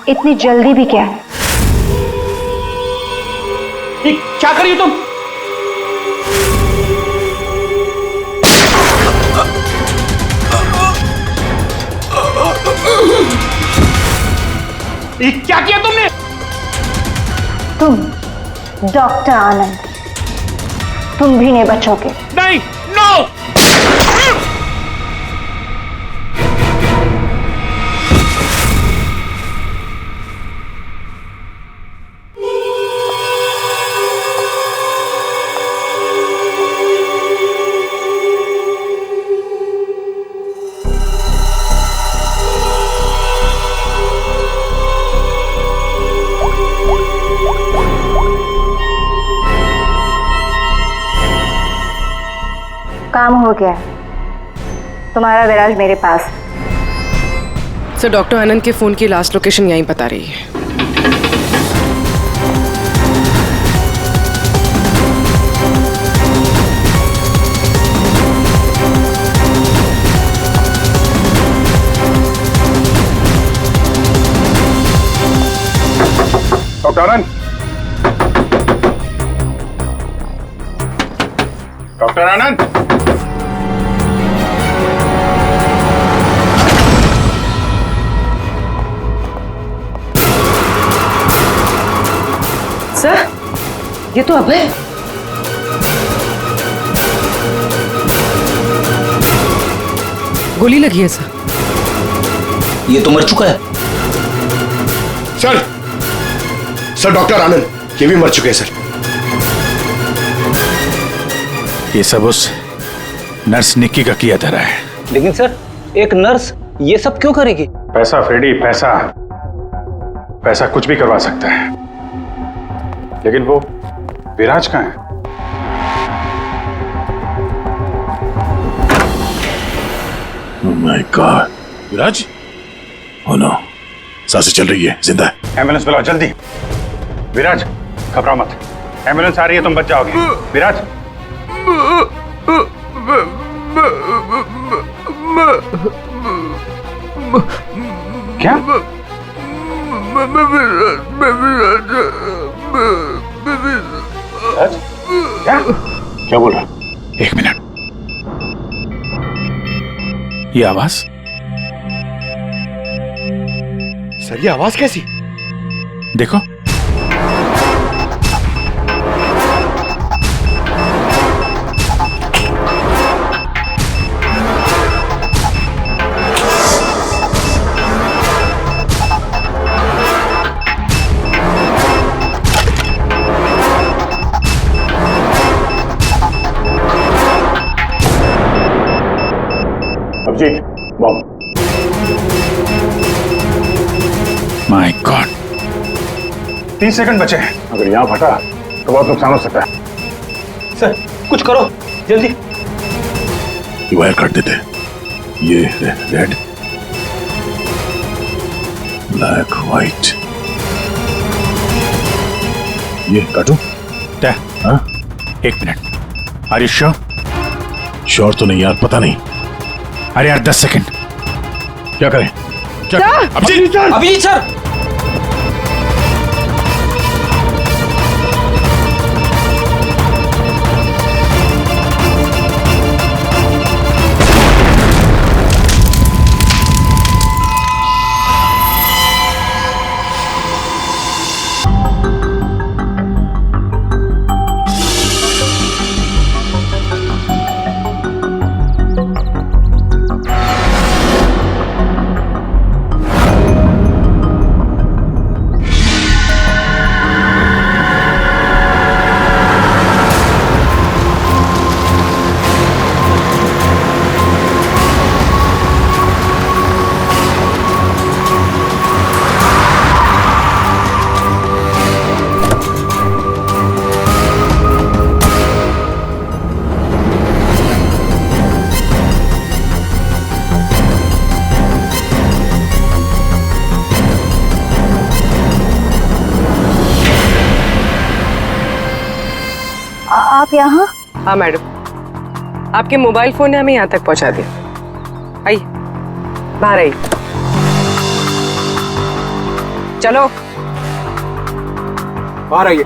इतनी जल्दी भी क्या है? क्या करिए तुम? क्या किया तुमने? तुम डॉक्टर आनंद, तुम भी नहीं बचोगे। नहीं, नो! काम हो गया, तुम्हारा विराज मेरे पास। सर, डॉक्टर आनंद के फोन की लास्ट लोकेशन यहीं बता रही है। डॉक्टर आनंद, डॉक्टर आनंद, सर, ये तो अभय। गोली लगी है सर। ये तो मर चुका है। सर डॉक्टर आनंद ये भी मर चुके हैं सर। ये सब उस नर्स निक्की का किया धरा है। लेकिन सर, एक नर्स ये सब क्यों करेगी? पैसा फ्रेडी, पैसा। पैसा कुछ भी करवा सकता है, लेकिन वो विराज कहाँ है? Oh my God, Viraj? Oh no, सांसें चल रही है, जिंदा है। एम्बुलेंस बुलाओ जल्दी। विराज घबराओ मत, एम्बुलेंस आ रही है, तुम बच जाओगे। विराज क्या? क्या क्या बोल रहा? एक मिनट, ये आवाज? सर ये आवाज कैसी? देखो। Abhijeet, bomb. My God, 30 second बचे हैं। अगर यहाँ फटा तो बहुत नुकसान हो सकता है। सर कुछ करो जल्दी। ये वायर काट देते, ये रेड ब्लैक व्हाइट, ये काटू? हाँ? एक minute, are you sure? Sure तो नहीं यार, पता नहीं। अरे यार 10 सेकंड, क्या करें? क्या? Abhijeet sir, Abhijeet sir. आप यहाँ? हाँ मैडम, आपके मोबाइल फोन ने हमें यहाँ तक पहुँचा दिया। आइए बाहर आइए, चलो बाहर आइए।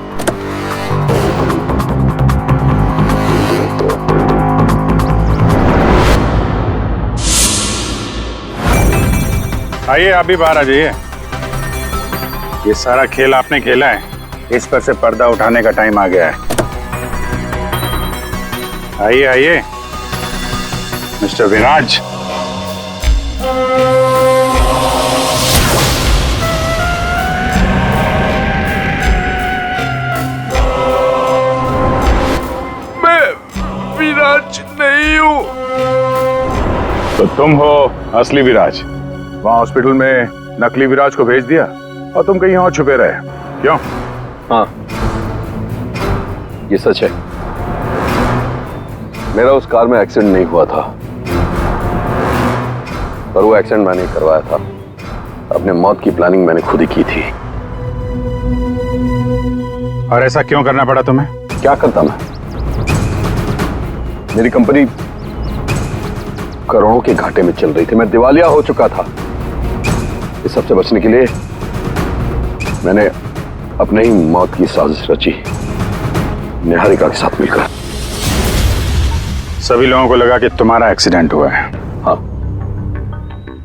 आइए, आप भी बाहर आ जाइए। ये सारा खेल आपने खेला है, इस पर से पर्दा उठाने का टाइम आ गया है। आइए आइए मिस्टर विराज। मैं विराज नहीं हूं। तो तुम हो असली विराज। वहां हॉस्पिटल में नकली विराज को भेज दिया और तुम कहीं और छुपे रहे, क्यों? हाँ, ये सच है। मेरा उस कार में एक्सीडेंट नहीं हुआ था, पर वो एक्सीडेंट मैंने करवाया था। अपने मौत की प्लानिंग मैंने खुद ही की थी। और ऐसा क्यों करना पड़ा तुम्हें? क्या करता मैं? मेरी कंपनी करोड़ों के घाटे में चल रही थी, मैं दिवालिया हो चुका था। इस सबसे बचने के लिए मैंने अपने ही मौत की साजिश रची, निहारिका के साथ मिलकर। सभी लोगों को लगा कि तुम्हारा एक्सीडेंट हुआ है। हाँ,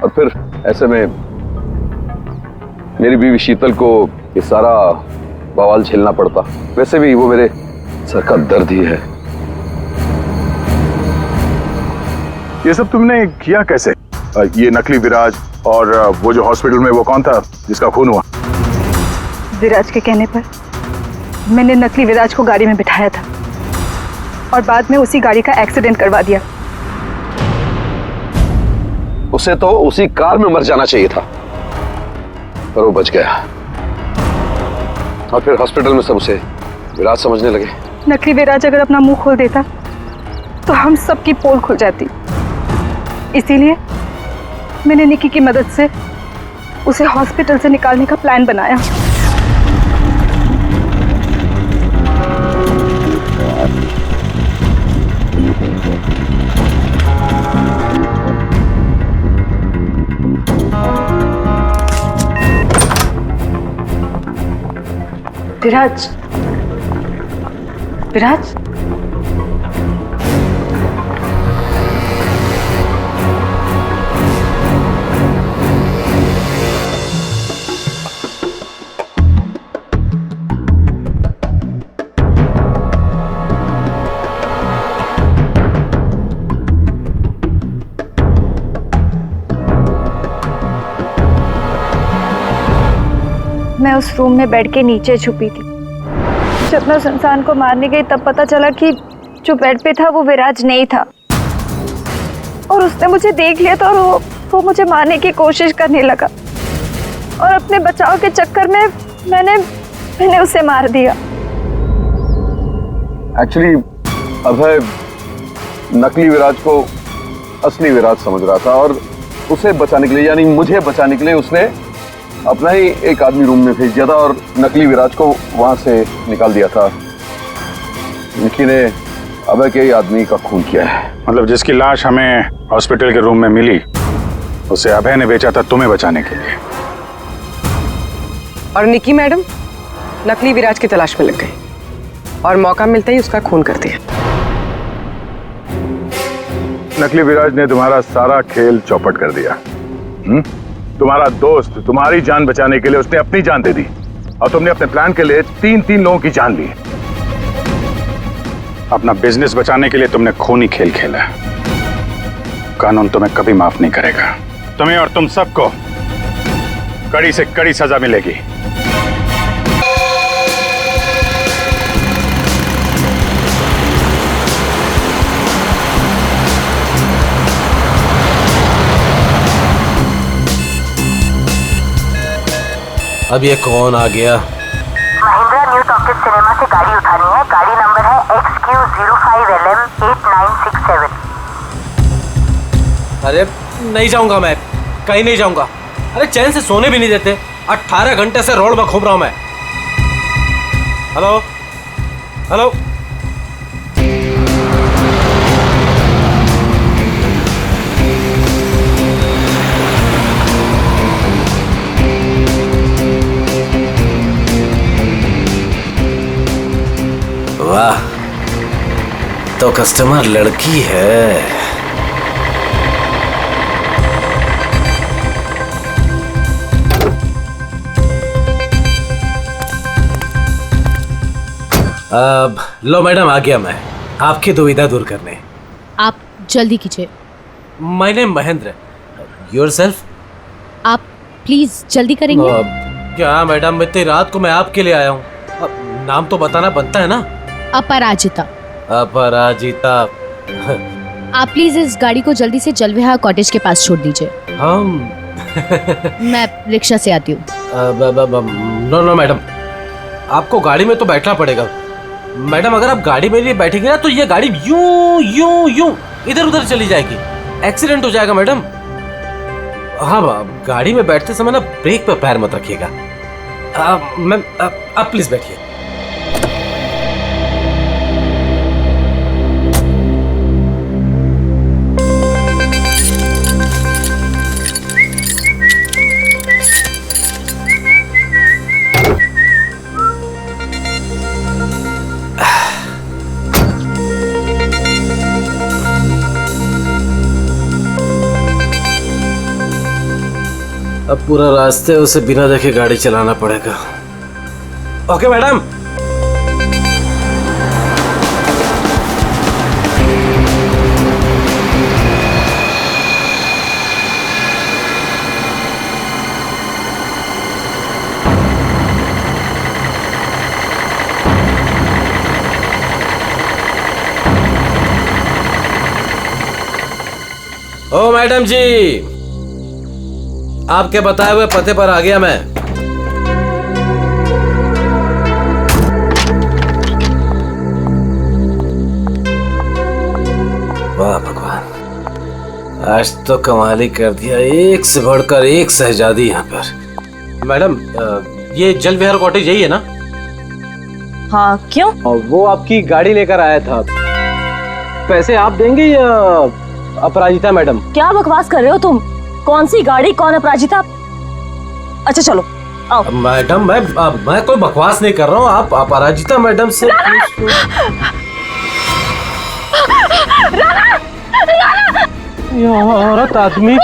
और फिर ऐसे में मेरी बीवी शीतल को ये सारा बवाल झेलना पड़ता। वैसे भी वो मेरे सर का दर्द ही है। ये सब तुमने किया कैसे? ये नकली विराज और वो जो हॉस्पिटल में वो कौन था जिसका खून हुआ? विराज के कहने पर मैंने नकली विराज को गाड़ी में बिठाया था और बाद में उसी गाड़ी का एक्सीडेंट करवा दिया। उसे तो उसी कार में मर जाना चाहिए था, पर वो बच गया। और फिर हॉस्पिटल में सब उसे विराज समझने लगे। नकली विराज अगर अपना मुंह खोल देता तो हम सबकी पोल खुल जाती। इसीलिए मैंने निकी की मदद से उसे हॉस्पिटल से निकालने का प्लान बनाया। विराज, विराज, मैं उस रूम में बेड के नीचे छुपी थी। जब मैं उस इंसान को मारने गई तब पता चला कि जो बेड पे था वो विराज नहीं था, और उसने मुझे देख लिया था और वो मुझे मारने की कोशिश करने लगा, और अपने बचाव के चक्कर में मैंने उसे मार दिया। एक्चुअली अभय नकली विराज को असली विराज समझ रहा था और उसे बचाने के लिए, यानी मुझे बचाने के लिए, उसने अपना ही एक आदमी रूम में भेज दिया था और नकली विराज को वहां से निकाल दिया था। निकी ने अभय के ही आदमी का खून किया है। मतलब जिसकी लाश हमें हॉस्पिटल के रूम में मिली उसे अभय ने बेचा था तुम्हें बचाने के लिए। और निकी मैडम नकली विराज की तलाश में लग गई और मौका मिलते ही उसका खून कर दिया। नकली विराज ने तुम्हारा सारा खेल चौपट कर दिया। तुम्हारा दोस्त तुम्हारी जान बचाने के लिए उसने अपनी जान दे दी और तुमने अपने प्लान के लिए 3 लोगों की जान ली। अपना बिजनेस बचाने के लिए तुमने खूनी खेल खेला। कानून तुम्हें कभी माफ नहीं करेगा। तुम्हें और तुम सबको कड़ी से कड़ी सजा मिलेगी। अब ये कौन आ गया? महिंद्रा न्यू टॉकीज सिनेमा से गाड़ी उठानी है। गाड़ी नंबर है XQ05LM8967। अरे नहीं जाऊंगा मैं, कहीं नहीं जाऊंगा। अरे चैन से सोने भी नहीं देते। 18 घंटे से रोड में घूम रहा हूं मैं। हेलो हेलो, वाह, तो कस्टमर लड़की है। अब लो मैडम, आ गया मैं आपकी दुविधा दूर करने। आप जल्दी कीजिए। My name Mahendra. योरसेल्फ? आप प्लीज जल्दी करेंगे। क्या मैडम, इतनी रात को मैं आपके लिए आया हूँ। नाम तो बताना बनता है ना। अपराजिता। अपराजिता। आप प्लीज इस गाड़ी को जल्दी से जलविहार कॉटेज के पास छोड़ दीजिए। हम मैं रिक्शा से आती हूँ। नो नो मैडम, आपको गाड़ी में तो बैठना पड़ेगा। मैडम अगर आप गाड़ी में नहीं बैठेंगे ना तो ये गाड़ी यूं यूं यूं इधर उधर चली जाएगी, एक्सीडेंट हो जाएगा मैडम। हाँ, गाड़ी में बैठते समय ना ब्रेक पर पैर मत रखिएगा। मैम आप प्लीज बैठिए। अब पूरा रास्ते उसे बिना देखे गाड़ी चलाना पड़ेगा। Okay madam. ओ मैडम जी, आपके बताए हुए पते पर आ गया मैं। वाह भगवान, आज तो कमाल ही कर दिया, एक से बढ़कर एक शहजादी यहाँ पर। मैडम ये जल विहार कॉटेज यही है ना? हाँ क्यों? वो आपकी गाड़ी लेकर आया था, पैसे आप देंगे या अपराजिता मैडम? क्या बकवास कर रहे हो तुम? कौन सी गाड़ी, कौन अपराजिता? अच्छा चलो आओ। मैडम मैं कोई बकवास नहीं कर रहा हूँ, आप अपराजिता मैडम से ये औरत आदमी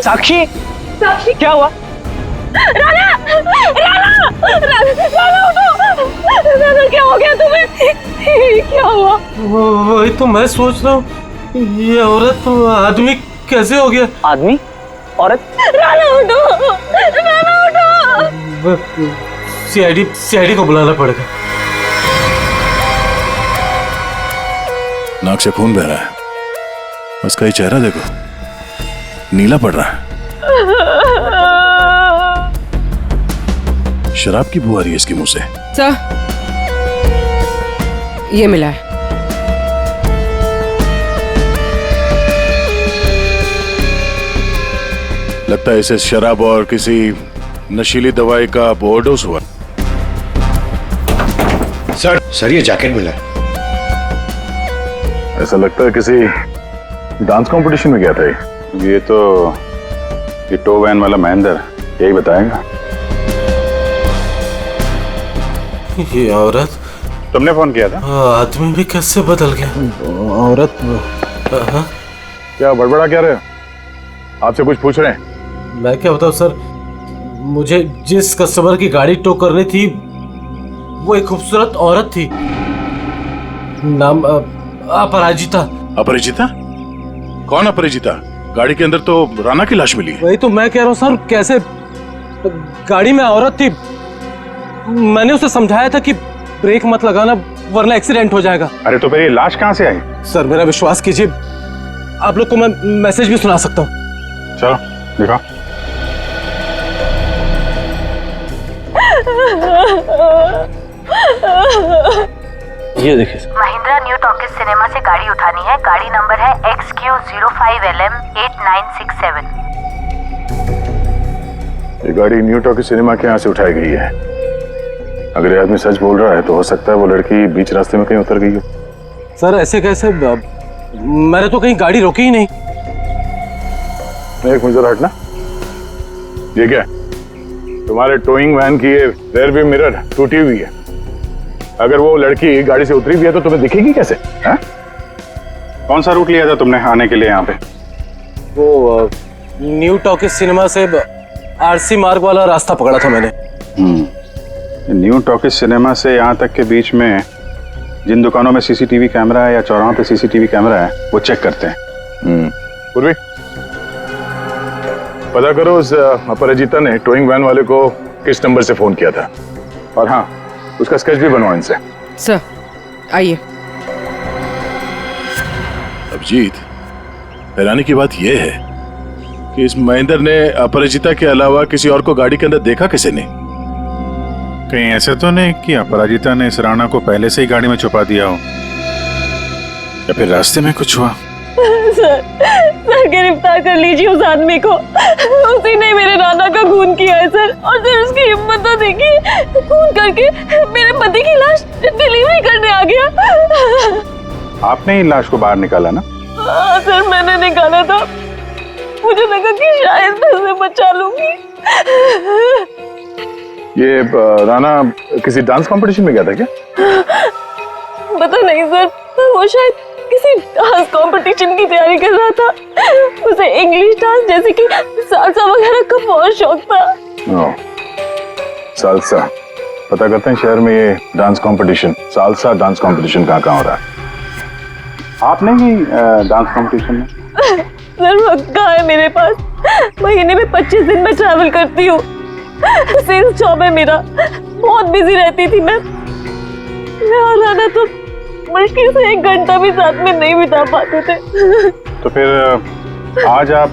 साक्षी, साक्षी क्या हुआ? राना, राना, राना उठो। राना क्या हो गया तुम्हें? क्या हुआ? वही तो मैं सोच रहा हूँ, ये औरत आदमी कैसे हो गया? आदमी? औरत? राना उठो, राना उठो। सीआईडी को बुलाना पड़ेगा। नाक से खून बह रहा है, उसका ये चेहरा देखो, नीला पड़ रहा है। शराब की बू आ रही है इसके मुंह से। सर, ये मिला है। लगता है इसे शराब और किसी नशीली दवाई का ओवरडोज हुआ। सर ये जैकेट मिला है। ऐसा लगता है किसी डांस कंपटीशन में गया था ये तो ये टो वैन वाला महेंद्र यही बताएगा। ये औरत, तुमने फोन किया था? आदमी भी कैसे बदल गया? औरत क्या बड़बड़ा क्या रहे हो? आपसे कुछ पूछ रहे हैं। मैं क्या बताऊं सर, मुझे जिस कस्टमर की गाड़ी टो करनी थी वो एक खूबसूरत औरत थी, नाम अपराजिता। अपराजिता? कौन अपराजिता? गाड़ी के अंदर तो राना की लाश मिली है। वही तो मैं कह रहा हूँ सर, कैसे गाड़ी में औरत थी, मैंने उसे समझाया था कि ब्रेक मत लगाना वरना एक्सीडेंट हो जाएगा। अरे तो फिर ये लाश कहाँ से आई? सर मेरा विश्वास कीजिए, आप लोग को मैं मैसेज भी सुना सकता हूँ। चलो दिखाओ। ये देखिए, महिंद्रा न्यू टॉकीज सिनेमा से गाड़ी उठानी है। गाड़ी नंबर है XQ05LM 8967। ये गाड़ी न्यू टॉकीज सिनेमा के यहाँ से उठाई गई है। अगर ये आदमी सच बोल रहा है तो हो सकता है वो लड़की बीच रास्ते में कहीं उतर गई हो। सर ऐसे कैसे, मैंने तो कहीं गाड़ी रोकी ही नहीं। एक मिनट हटना। ये क्या? तुम्हारे टोइंग वैन की ये रेयर व्यू मिरर टूटी हुई है। अगर वो लड़की गाड़ी से उतरी भी है तो तुम्हें दिखेगी कैसे? है? कौन सा रूट लिया था तुमने आने के लिए यहाँ पे? वो न्यू टॉकीज सिनेमा से आरसी मार्ग वाला रास्ता पकड़ा था मैंने। न्यू टॉकीज सिनेमा से यहाँ तक के बीच में जिन दुकानों में सीसीटीवी कैमरा है या चौराहों पे सीसीटीवी कैमरा है वो चेक करते हैं। पूर्वी पता करो उस अपराजिता ने टोइंग वैन वाले को किस नंबर से फोन किया था, और हाँ उसका स्केच भी बनवाओ इनसे। सर आइए। अभिजीत, हैरानी की बात यह है कि इस महेंद्र ने अपराजिता के अलावा किसी और को गाड़ी के अंदर देखा कैसे नहीं? कहीं ऐसा तो नहीं कि अपराजिता ने इस राणा को पहले से ही गाड़ी में छुपा दिया हो, या फिर रास्ते में कुछ हुआ? सर गिरफ्तार कर लीजिए उस आदमी को, उसी ने मेरे राना का खून किया है सर। और सर उसकी हिम्मत तो देखिए, खून करके मेरे पति की लाश डिलीवरी करने आ गया। आपने ही लाश को बाहर निकाला ना? हाँ सर मैंने निकाला था, मुझे लगा कि शायद मैं उसे बचा लूंगी। ये राना किसी डांस कंपटीशन में गया था क्या? पता नहीं सर, वो शायद किसी डांस कंपटीशन की तैयारी कर रहा था। उसे इंग्लिश डांस जैसे कि सालसा वगैरह का बहुत शौक था। सालसा, पता करते हैं शहर में ये dance competition, salsa dance competition कहाँ हो रहा है? आपने ही डांस कंपटीशन में? सर वक्त कहाँ है मेरे पास, महीने में 25 दिन में ट्रैवल करती हूँ, सेल्स जॉब है मेरा, बहुत बिजी रहती थी मैं और राना तो मुश्किल से 1 घंटा भी साथ में नहीं बिता पाते थे। तो फिर आज आप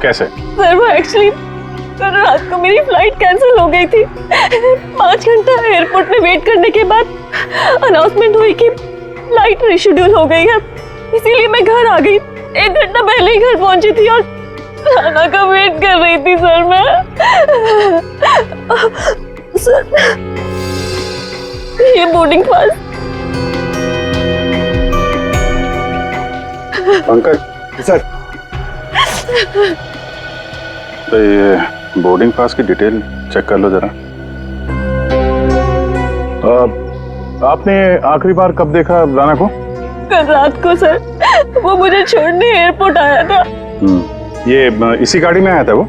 कैसे? सर वो एक्चुअली कल रात को मेरी फ्लाइट कैंसिल हो गई थी। 5 घंटा एयरपोर्ट में वेट करने के बाद अनाउंसमेंट हुई कि फ्लाइट रिशेड्यूल हो गई है, इसीलिए मैं घर आ गई। 1 घंटा पहले ही घर पहुंची थी और राना का वेट कर रही थी सर मैं। सर ये बोर्डिंग पास। पंकज सर, तो ये बोर्डिंग पास की डिटेल चेक कर लो जरा। आपने आखिरी बार कब देखा राना को? कल रात को सर, वो मुझे छोड़ने एयरपोर्ट आया था। ये इसी गाड़ी में आया था वो?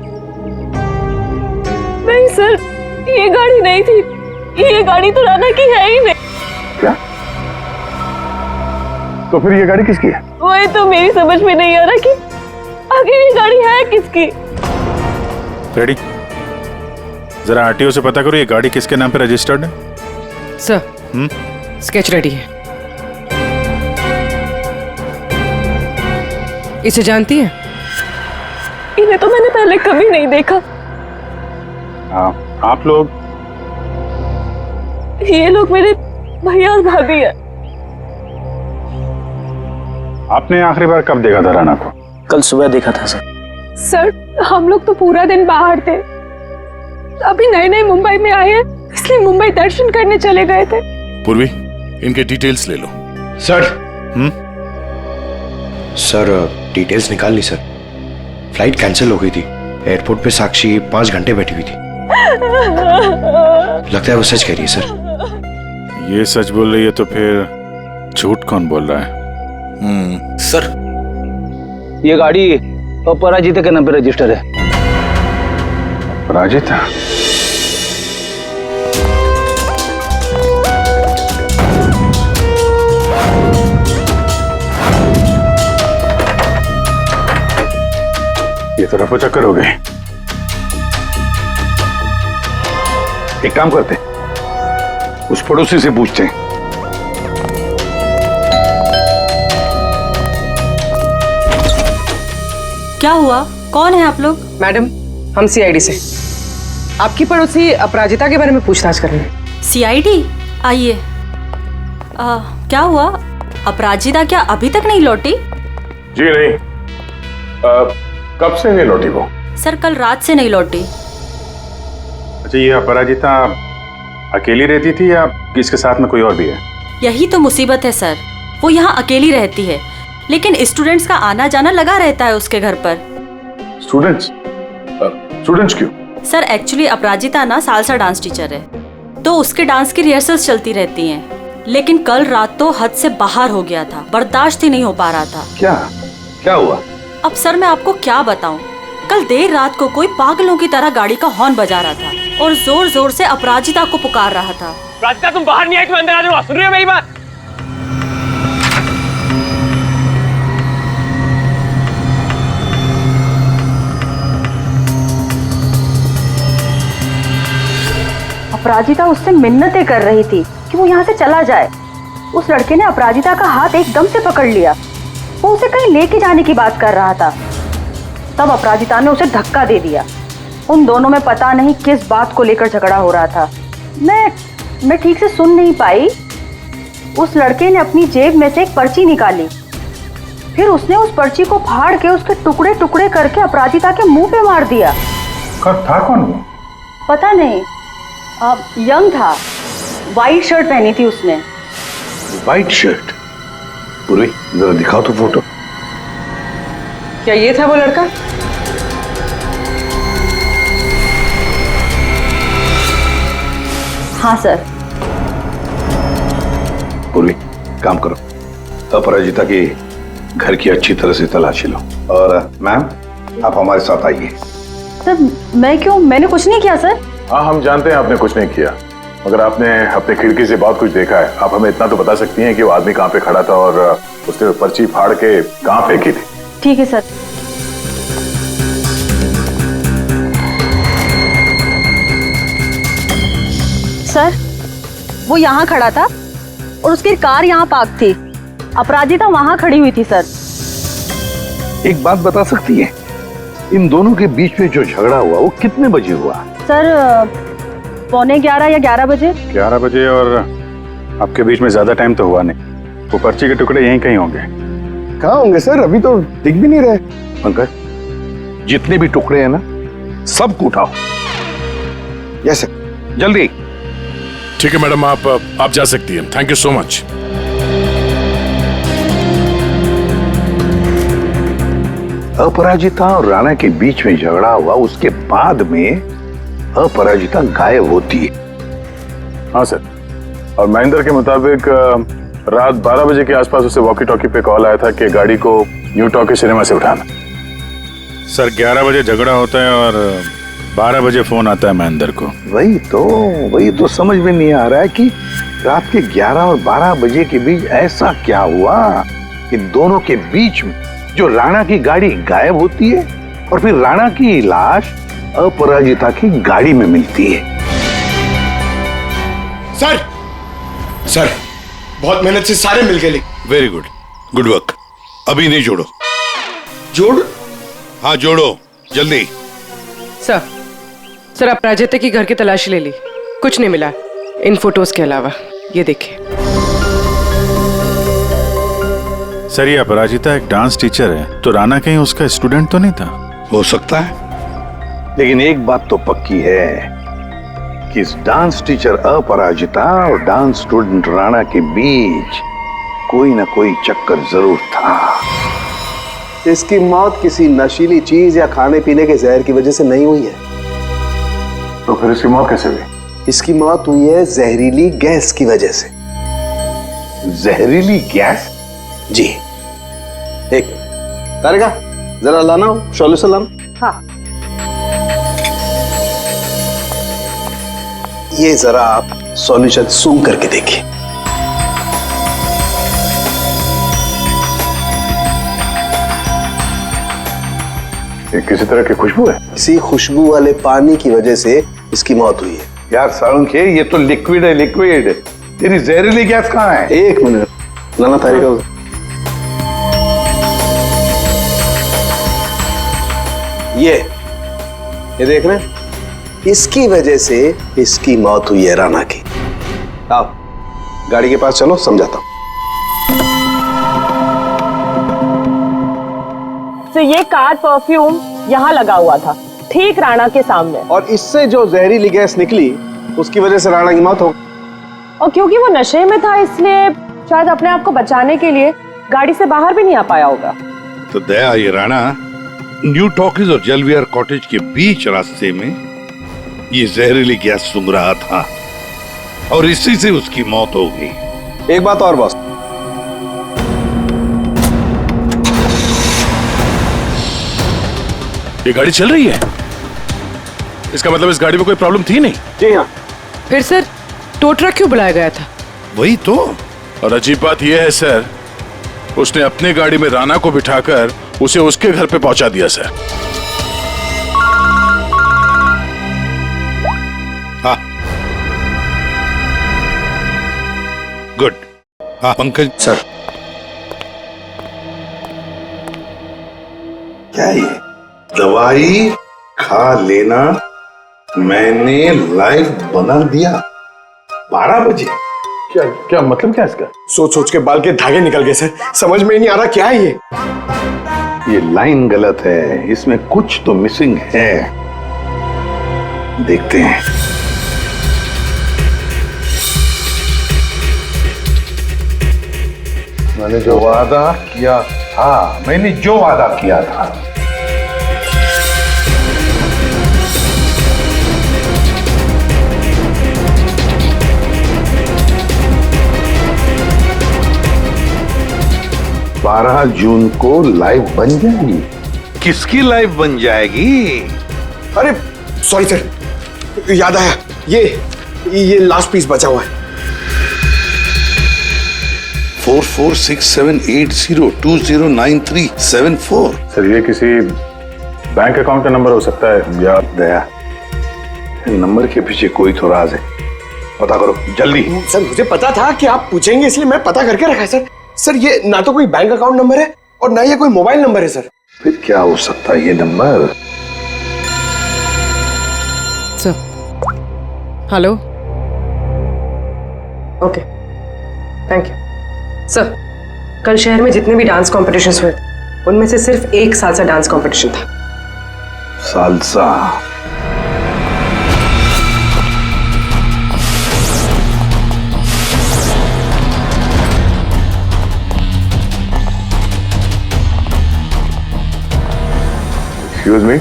नहीं सर, ये गाड़ी नहीं थी। ये गाड़ी तो राना की है ही नहीं। क्या? तो फिर ये गाड़ी किसकी है? वही तो मेरी समझ में नहीं आ रहा कि आगे ये गाड़ी है किसकी। रेडी, जरा आरटीओ से पता करो ये गाड़ी किसके नाम पे रजिस्टर्ड है। सर, स्केच रेडी है। इसे जानती हैं? इन्हें तो मैंने पहले कभी नहीं देखा। आप लोग? ये लोग मेरे भैया और भाभी है। आपने आखिरी बार कब देखा था राना को? कल सुबह देखा था सर। सर हम लोग तो पूरा दिन बाहर थे, अभी नए नए मुंबई में आए हैं, इसलिए मुंबई दर्शन करने चले गए थे। पूर्वी, इनके डिटेल्स ले लो। सर। सर डिटेल्स निकाल ली सर। फ्लाइट कैंसिल हो गई थी। एयरपोर्ट पे साक्षी 5 घंटे बैठी हुई थी। लगता है वो सच कह रही है सर। ये सच बोल रही है तो फिर झूठ कौन बोल रहा है? सर, ये गाड़ी अपराजिता के नाम पे रजिस्टर है। अपराजिता? ये तो रफो चक्कर हो गए। एक काम करते, उस पड़ोसी से पूछते हैं। क्या हुआ? कौन है आप लोग? मैडम, हम सीआईडी से आपकी पड़ोसी अपराजिता के बारे में पूछताछ कर रहे हैं। सीआईडी? आइए। क्या हुआ? अपराजिता क्या अभी तक नहीं लौटी? जी नहीं। कब से नहीं लौटी वो? सर कल रात से नहीं लौटी। अच्छा, ये अपराजिता अकेली रहती थी या इसके साथ में कोई और भी है? यही तो मुसीबत है सर, वो यहाँ अकेली रहती है, लेकिन स्टूडेंट्स का आना जाना लगा रहता है उसके घर पर। स्टूडेंट्स? स्टूडेंट्स क्यों? सर एक्चुअली अपराजिता ना सालसा डांस टीचर है, तो उसके डांस की रिहर्सल्स चलती रहती हैं। लेकिन कल रात तो हद से बाहर हो गया था, बर्दाश्त ही नहीं हो पा रहा था। क्या हुआ? अब सर मैं आपको क्या बताऊं, कल देर रात को कोई पागलों की तरह गाड़ी का हॉर्न बजा रहा था और जोर जोर से अपराजिता को पुकार रहा था। अपराजिता तुम बाहर नहीं आई, तुम अंदर आ जाओ। सुन रही हो मेरी बात? अपराजिता उससे मिन्नतें कर रही थी कि वो यहाँ से चला जाए। उस लड़के ने अपराजिता का हाथ एकदम से पकड़ लिया। वो उसे कहीं लेके जाने की बात कर रहा था। तब अपराजिता ने उसे धक्का दे दिया। उन दोनों में पता नहीं किस बात को लेकर झगड़ा हो रहा था। मैं ठीक से सुन नहीं पाई। उस लड़के ने अपनी जेब में से एक पर्ची निकाली, फिर उसने उस पर्ची को फाड़ के उसके टुकड़े टुकड़े करके अपराजिता के मुंह पे मार दिया। कब था कौन वो? पता नहीं, यंग था, वाइट शर्ट पहनी थी उसने। White shirt? पूरी जरा दिखाओ तो फोटो। क्या ये था वो लड़का? हाँ सर। पूर्वी, काम करो, अपराजिता के घर की अच्छी तरह से तलाशी लो। और मैम, आप हमारे साथ आइए। सर मैं क्यों? मैंने कुछ नहीं किया सर। हाँ, हम जानते हैं आपने कुछ नहीं किया, मगर आपने अपने खिड़की से बहुत कुछ देखा है। आप हमें इतना तो बता सकती हैं कि वो आदमी कहाँ पे खड़ा था और उसने पर्ची फाड़ के कहाँ फेंकी थी? ठीक है सर। सर वो यहाँ खड़ा था और उसकी कार यहाँ पार्क थी। अपराजिता वहाँ खड़ी हुई थी सर। एक बात बता सकती है, इन दोनों के बीच में जो झगड़ा हुआ वो कितने बजे हुआ? सर 11:15 या 11 बजे। 11 बजे, और आपके बीच में ज्यादा टाइम तो हुआ नहीं। वो पर्ची के टुकड़े यहीं कहीं होंगे। कहाँ होंगे सर? अभी तो दिख भी नहीं रहे। पंकज, जितने भी टुकड़े हैं ना, सबको उठाओ। Yes sir. जल्दी। ठीक है मैडम, आप जा सकती हैं। Thank you so much. Aparajita और राणा के बीच में झगड़ा हुआ, उसके बाद में अपराजिता गायब होती है। हाँ सर, और महेंद्र के मुताबिक रात 12 बजे के आसपास उसे वॉकी टॉकी पे कॉल आया था कि गाड़ी को न्यू टॉकी सिनेमा से उठाना। सर 11 बजे झगड़ा होता है और 12 बजे फोन आता है महेंद्र को। वही तो समझ में नहीं आ रहा है कि रात के 11 और 12 बजे के बीच ऐसा क्या हुआ कि दोनों के बीच में जो राणा की गाड़ी गायब होती है और फिर राणा की लाश अपराजिता की गाड़ी में मिलती है। सर बहुत मेहनत से सारे मिल गए। Very good, good work. अभी नहीं जोड़ो। हाँ जोड़ो जल्दी। सर अपराजिता की घर की तलाशी ले ली, कुछ नहीं मिला इन फोटोज के अलावा। ये देखिए सर, ये अपराजिता एक डांस टीचर है, तो राणा कहीं उसका स्टूडेंट तो नहीं था? हो सकता है, लेकिन एक बात तो पक्की है कि इस डांस टीचर अपराजिता और डांस स्टूडेंट राणा के बीच कोई ना कोई चक्कर जरूर था। इसकी मौत किसी नशीली चीज या खाने पीने के जहर की वजह से नहीं हुई है। तो फिर इसकी मौत कैसे हुई? इसकी मौत हुई है जहरीली गैस की वजह से। जहरीली गैस? जी। एक तारिका, जरा लाना सॉल्यूशन लाना। हाँ। ये जरा आप सॉल्यूशन सूंघ करके देखिए। ये किसी तरह की खुशबू है? इसी खुशबू वाले पानी की वजह से इसकी मौत हुई है। यार साळुंखे, ये तो लिक्विड है, लिक्विड। तेरी जहरीली गैस कहाँ है? एक मिनट लाना तारिका। ये देख रहे हैं? इसकी वजह से इसकी मौत हुई है राणा की। आओ गाड़ी के पास चलो, समझाता हूं। तो ये कार परफ्यूम यहाँ लगा हुआ था, ठीक राणा के सामने, और इससे जो जहरीली गैस निकली उसकी वजह से राणा की मौत हो। और क्योंकि वो नशे में था इसलिए शायद अपने आप को बचाने के लिए गाड़ी से बाहर भी नहीं आ पाया होगा। तो दया, ये राणा न्यू टॉकीज और जलवियर कॉटेज के बीच रास्ते में ये जहरीली गैस सूंघ रहा था और इसी से उसकी मौत हो गई। एक बात और बॉस, ये गाड़ी चल रही है, इसका मतलब इस गाड़ी में कोई प्रॉब्लम थी नहीं। जी हाँ। फिर सर टो ट्रक क्यों बुलाया गया था? वही तो। और अजीब बात यह है सर, उसने अपने गाड़ी में राणा को बिठाकर उसे उसके घर पे पहुंचा दिया सर। हाँ गुड। हाँ पंकज सर, क्या ये दवाई खा लेना मैंने लाइव बना दिया 12 बजे? क्या मतलब क्या इसका? सोच सोच के बाल के धागे निकल गए सर, समझ में ही नहीं आ रहा क्या है ये। ये लाइन गलत है, इसमें कुछ तो मिसिंग है। देखते हैं। मैंने जो वादा किया था, बारह जून को लाइव बन जाएगी। किसकी लाइव बन जाएगी? अरे सॉरी सर, याद आया, ये लास्ट पीस बचा हुआ है। 446780209374। सर ये किसी बैंक अकाउंट का नंबर हो सकता है या? दया, नंबर के पीछे कोई तो राज है, पता करो जल्दी। सर मुझे पता था कि आप पूछेंगे इसलिए मैं पता करके रखा है सर। सर ये ना तो कोई बैंक अकाउंट नंबर है और ना ये कोई मोबाइल नंबर है सर। फिर क्या हो सकता है ये number? Hello. Okay, thank you sir. कल शहर में जितने भी डांस कॉम्पिटिशन्स हुए थे उनमें से सिर्फ एक सालसा डांस कॉम्पिटिशन था। सालसा? एक्सक्यूज मी,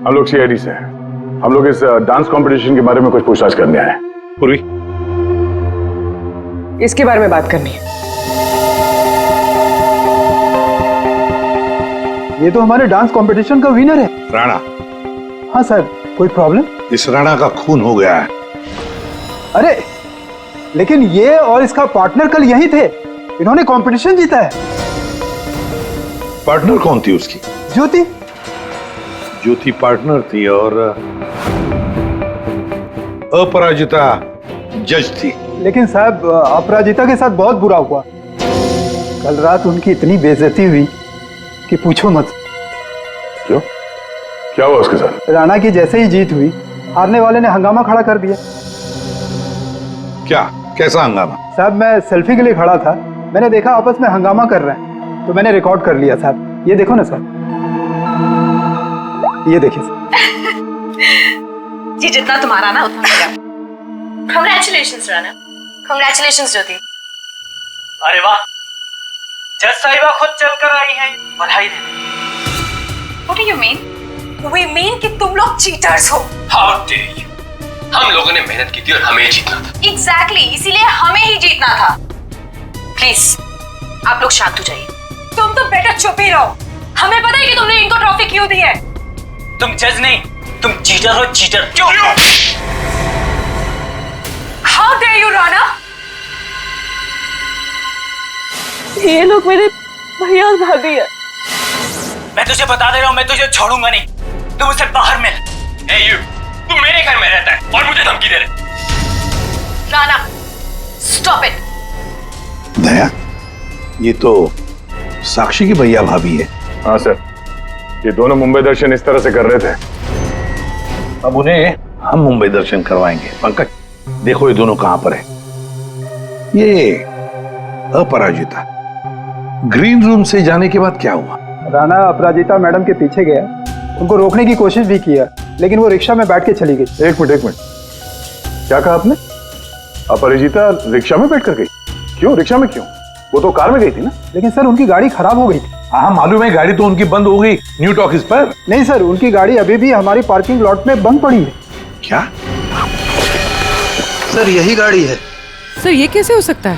हम लोग सीआईडी से हैं। हम लोग इस डांस कंपटीशन के बारे में कुछ पूछताछ करने आए हैं। पूर्वी, इसके बारे में बात करनी है। ये तो हमारे डांस कंपटीशन का विनर है। राणा? हाँ सर, कोई प्रॉब्लम? इस राणा का खून हो गया है। अरे लेकिन ये और इसका पार्टनर कल यही थे, इन्होंने कंपटीशन जीता है। पार्टनर कौन थी उसकी? ज्योति। ज्योति पार्टनर थी और अपराजिता जज थी। लेकिन साहब अपराजिता के साथ बहुत बुरा हुआ। कल रात उनकी इतनी बेइज्जती हुई कि पूछो मत। क्यों? क्या हुआ उसके साथ? राणा की जैसे ही जीत हुई, हारने वाले ने हंगामा खड़ा कर दिया। क्या? कैसा हंगामा? साहब मैं सेल्फी के लिए खड़ा था, मैंने देखा आपस में हंगामा कर रहे हैं, तो मैंने रिकॉर्ड कर लिया साहब। ये देखो ना सर, ये देखिए जी, जितना तुम्हारा ना उतना मेरा। कांग्रेचुलेशंस राणा। कांग्रेचुलेशंस ज्योति। अरे वाह, जज साहिबा खुद चलकर आई हैं, बधाई देने। What do you mean? We mean कि तुम लोग चीटर्स हो। How dare you? हम लोगों ने मेहनत की थी और हमें जीतना था। Exactly, इसीलिए हमें ही जीतना था। प्लीज आप लोग शांत हो जाइए। तुम तो बेटा चुप ही रहो। हमें पता है कि तुमने इनको ट्रॉफी क्यों दी है। तुम जज नहीं, तुम चीटर हो, चीटर। क्यों? How dare you, Rana? ये लोग मेरे भैया और भाभी है। मैं तुझे बता दे रहा हूँ, मैं तुझे छोड़ूंगा नहीं। तुम मुझसे बाहर मिल। Hey you, तू मेरे घर में रहता है और मुझे धमकी दे रहे। Rana, stop it. दया, ये तो साक्षी की भैया भाभी है। हाँ सर, ये दोनों मुंबई दर्शन इस तरह से कर रहे थे। अब उन्हें हम मुंबई दर्शन करवाएंगे। पंकज देखो ये दोनों कहां पर है। ये अपराजिता ग्रीन रूम से जाने के बाद क्या हुआ? राणा अपराजिता मैडम के पीछे गया, उनको रोकने की कोशिश भी किया, लेकिन वो रिक्शा में बैठ के चली गई। एक मिनट, क्या कहा आपने? अपराजिता रिक्शा में बैठ कर गई? क्यों? रिक्शा में क्यों? वो तो कार में गई थी ना। लेकिन सर उनकी गाड़ी खराब हो गई थी। हाँ मालूम है, गाड़ी तो उनकी बंद हो गई न्यू टॉकीज पर। नहीं सर, उनकी गाड़ी अभी भी हमारी पार्किंग लॉट में बंद पड़ी है। क्या? सर यही गाड़ी है। सर ये कैसे हो सकता है?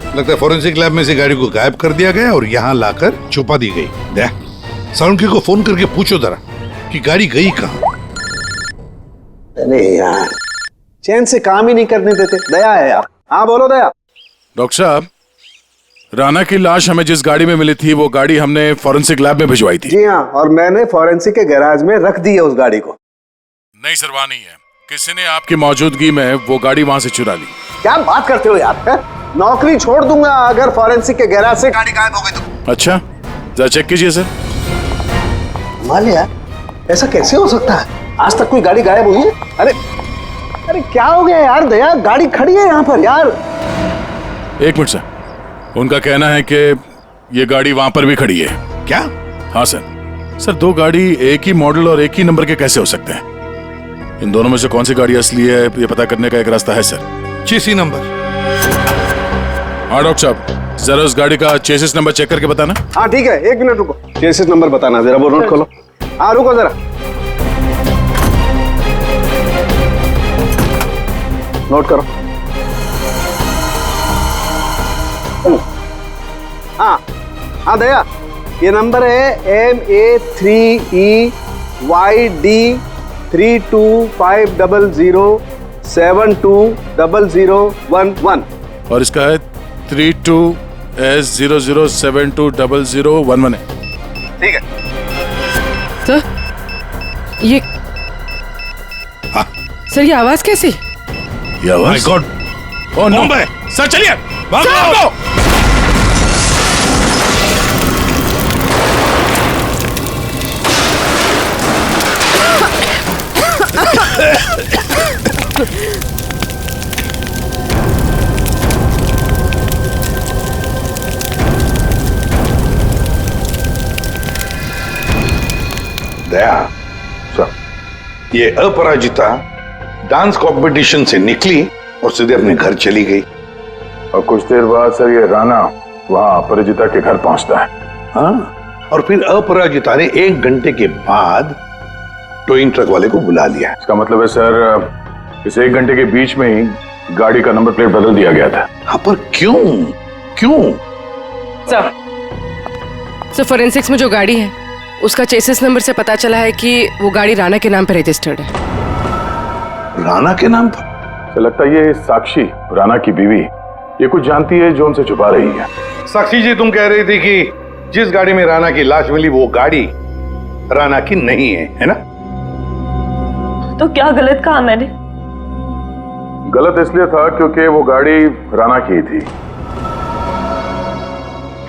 लगता है फोरेंसिक लैब में से गाड़ी को गायब कर दिया गया और यहाँ लाकर छुपा दी गई। दया, सालुंकी को फोन करके पूछो जरा कि गाड़ी गई कहाँ। अरे यार, चैन से काम ही नहीं करने देते। दया है यार। हाँ बोलो दया। डॉक्टर साहब, राणा की लाश हमें जिस गाड़ी में मिली थी वो गाड़ी हमने फॉरेंसिक लैब में भिजवाई थी। जी हाँ, और मैंने फॉरेंसिक के गैराज में रख दी है उस गाड़ी को। नहीं सर, वहाँ नहीं है। किसी ने आपकी मौजूदगी में वो गाड़ी वहाँ से चुरा ली। क्या बात करते हो यार? है? नौकरी छोड़ दूंगा अगर फॉरेंसिक के गैराज से गाड़ी गायब हो गई तो। अच्छा, जरा चेक कीजिए सर। मालिया, ऐसा कैसे हो सकता है? आज तक कोई गाड़ी गायब हुई है? अरे अरे क्या हो गया यार? दया, गाड़ी खड़ी है यहाँ पर यार। एक मिनट सर, उनका कहना है कि ये गाड़ी वहां पर भी खड़ी है। क्या? हाँ सर, दो गाड़ी एक ही मॉडल और एक ही नंबर के कैसे हो सकते हैं? इन दोनों में से कौन सी गाड़ी असली है ये पता करने का एक रास्ता है सर। चेसी नंबर? हाँ डॉक्टर साहब, जरा उस गाड़ी का चेसिस नंबर चेक करके बताना। हाँ ठीक है, एक मिनट रुको। चेसिस नंबर बताना जरा, वो नोट खोलो। हाँ रुको जरा, नोट करो। हाँ हाँ दया, ये नंबर है MA3EYD325007200011 और इसका है 32S00720011 है। ठीक है सर। ये सर ये आवाज कैसी? ये आवाज? My God, oh no sir चलिए भागो। दया सर, ये अपराजिता डांस कंपटीशन से निकली और सीधे अपने घर चली गई। और कुछ देर बाद सर ये राणा वहां अपराजिता के घर पहुंचता है। हाँ, और फिर अपराजिता ने 1 घंटे के बाद टोइंग ट्रक वाले को बुला लिया। इसका मतलब है सर इस 1 घंटे के बीच में ही गाड़ी का नंबर प्लेट बदल दिया गया था। हाँ, पर क्यों? सर फोरेंसिक्स में जो गाड़ी है उसका चेसिस नंबर से पता चला है कि वो गाड़ी राणा के नाम पर रजिस्टर्ड है। राणा के नाम पर? तो लगता है ये साक्षी, राणा की बीवी, ये कुछ जानती है जो हमसे छुपा रही है। साक्षी जी, तुम कह रही थी कि जिस गाड़ी में राणा की लाश मिली वो गाड़ी राणा की नहीं है ना? तो क्या गलत कहा मैंने? गलत इसलिए था क्योंकि वो गाड़ी राणा की थी।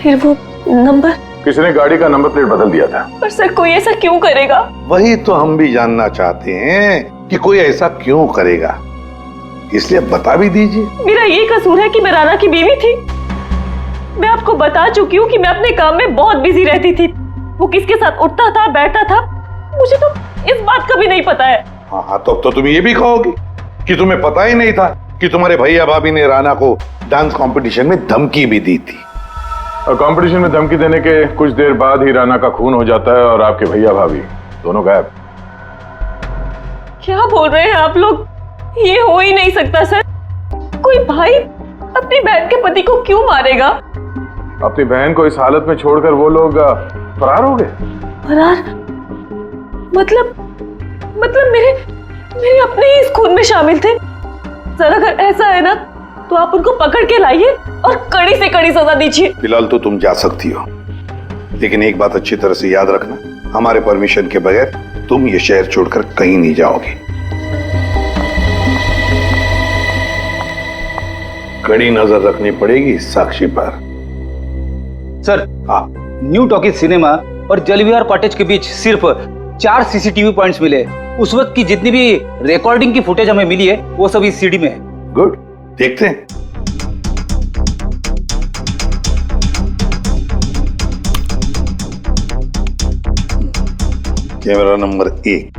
फिर वो नंबर? किसी ने गाड़ी का नंबर प्लेट बदल दिया था। पर सर कोई ऐसा क्यों करेगा? वही तो हम भी जानना चाहते हैं कि कोई ऐसा क्यों करेगा, इसलिए बता भी दीजिए। मेरा ये कसूर है कि मैं राणा की बीवी थी। मैं आपको बता चुकी हूँ कि मैं अपने काम में बहुत बिजी रहती थी। वो किसके साथ उठता था, बैठता था, मुझे तो इस बात का भी नहीं पता है। हाँ, तो तुम ये भी कहोगी कि तुम्हें पता ही नहीं था कि तुम्हारे भैया भाभी ने राणा को डांस कंपटीशन में धमकी भी दी थी। और कंपटीशन में धमकी देने के कुछ देर बाद ही राणा का खून हो जाता है और आपके भैया भाभी दोनों गायब। क्या बोल रहे हैं आप लोग? ये हो ही नहीं सकता सर। कोई भाई अपनी बहन के पति को क्यों मारेगा? अपनी बहन को इस हालत में छोड़कर वो लोग फरार हो गए। फरार? मतलब मेरे अपने ही इस खून में शामिल थे। सर अगर ऐसा है ना तो आप उनको पकड़ के लाइए और कड़ी से कड़ी सजा दीजिए। फिलहाल तो तुम जा सकती हो, लेकिन एक बात अच्छी तरह से याद रखना, हमारे परमिशन के बगैर तुम ये शहर छोड़कर कहीं नहीं जाओगे। कड़ी नजर रखनी पड़ेगी साक्षी पर। सर, न्यू टॉकीज सिनेमा और जलविहार कॉटेज के बीच सिर्फ 4 सीसीटीवी पॉइंट्स मिले। उस वक्त की जितनी भी रिकॉर्डिंग की फुटेज हमें मिली है वो सब इस सीडी में है। गुड, देखते हैं। कैमरा नंबर 1,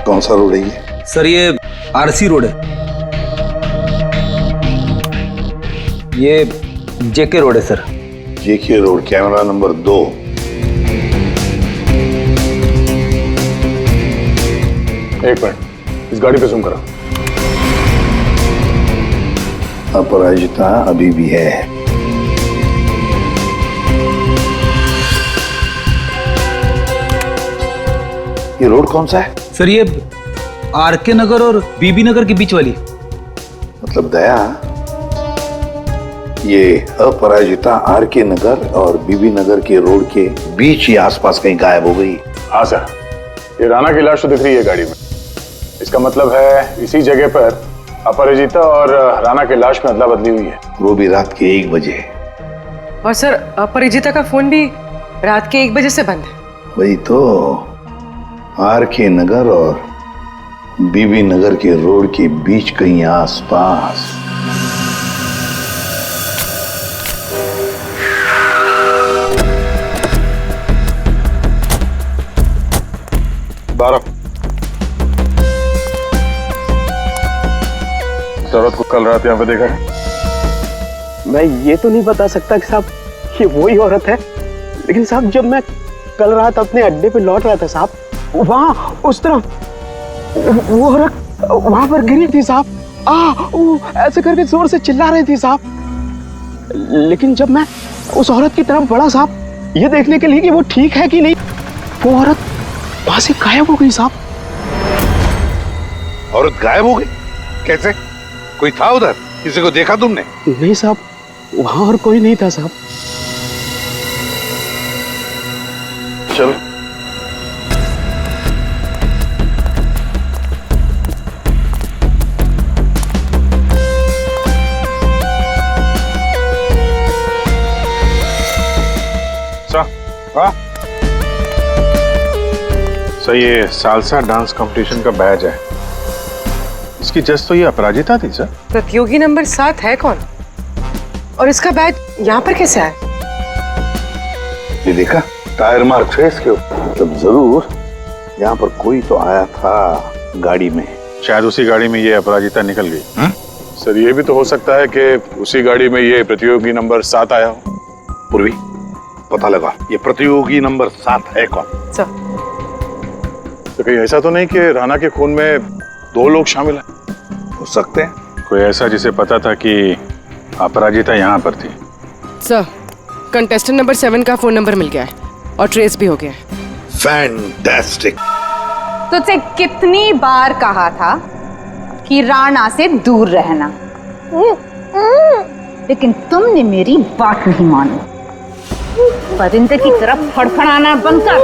कौन सा रोड है ये? सर ये आरसी रोड है। ये जेके रोड है सर। जेके रोड, कैमरा नंबर 2। एक मिनट, इस गाड़ी पे जूम करो। अपराजिता अभी भी है। ये रोड कौन सा है? सर ये आरके नगर और बीबी नगर के बीच वाली। मतलब दया, ये अपराजिता आरके नगर और बीबी नगर के रोड के बीच ही आसपास कहीं गायब हो गई। हाँ सर, ये राणा की लाश तो दिख रही है गाड़ी में। इसका मतलब है इसी जगह पर अपराजिता और राणा की लाश में अदला बदली हुई है। वो भी रात के 1 बजे। और सर अपराजिता का फोन भी रात के 1 बजे से बंद है। वही तो, आरके नगर और बीबी नगर के रोड के बीच कहीं आसपास। औरत को कल रात यहाँ पे देखा है? मैं ये तो नहीं बता सकता कि साहब ये वही औरत है, लेकिन साहब जब मैं कल रात अपने अड्डे पे लौट रहा था साहब, वहां उस तरफ वो औरत वहां पर गिरी थी साहब। वो ऐसे करके जोर से चिल्ला रही थी साहब। लेकिन जब मैं उस औरत की तरफ बढ़ा साहब, ये देखने के लिए कि वो ठीक है कि नहीं, वो औरत वहां से गायब हो गई साहब। औरत गायब हो गई? कैसे? कोई था उधर? किसी को देखा तुमने? नहीं साहब, वहां और कोई नहीं था साहब। चलो। सर ये सालसा डांस कंपटीशन का बैज है। इसकी जज तो ये अपराजिता थी सर। प्रतियोगी नंबर 7 है कौन? और इसका बैज यहाँ पर कैसे आया? ये देखा, टायर मार्क थे इसके ऊपर। तब जरूर यहाँ पर कोई तो आया था गाड़ी में। शायद उसी गाड़ी में ये अपराजिता निकल गई। सर ये भी तो हो सकता है कि उसी गाड़ी में ये प्रतियोगी नंबर 7 आया हो। पूर्वी, पता लगा ये प्रतियोगी नंबर 7 है कौन? सर तो कहीं ऐसा तो नहीं कि राणा के खून में 2 लोग शामिल हैं? हो सकते हैं। कोई ऐसा जिसे पता था कि अपराजिता यहाँ पर थी। सर कंटेस्टेंट नंबर 7 का फोन नंबर मिल गया है और ट्रेस भी हो गया है। फैंटास्टिक। तुझसे कितनी बार कहा था कि राणा से दूर रहना, लेकिन तुमने मेरी बात नहीं मानी। परिंदे की तरफ फड़फड़ाना बंद कर।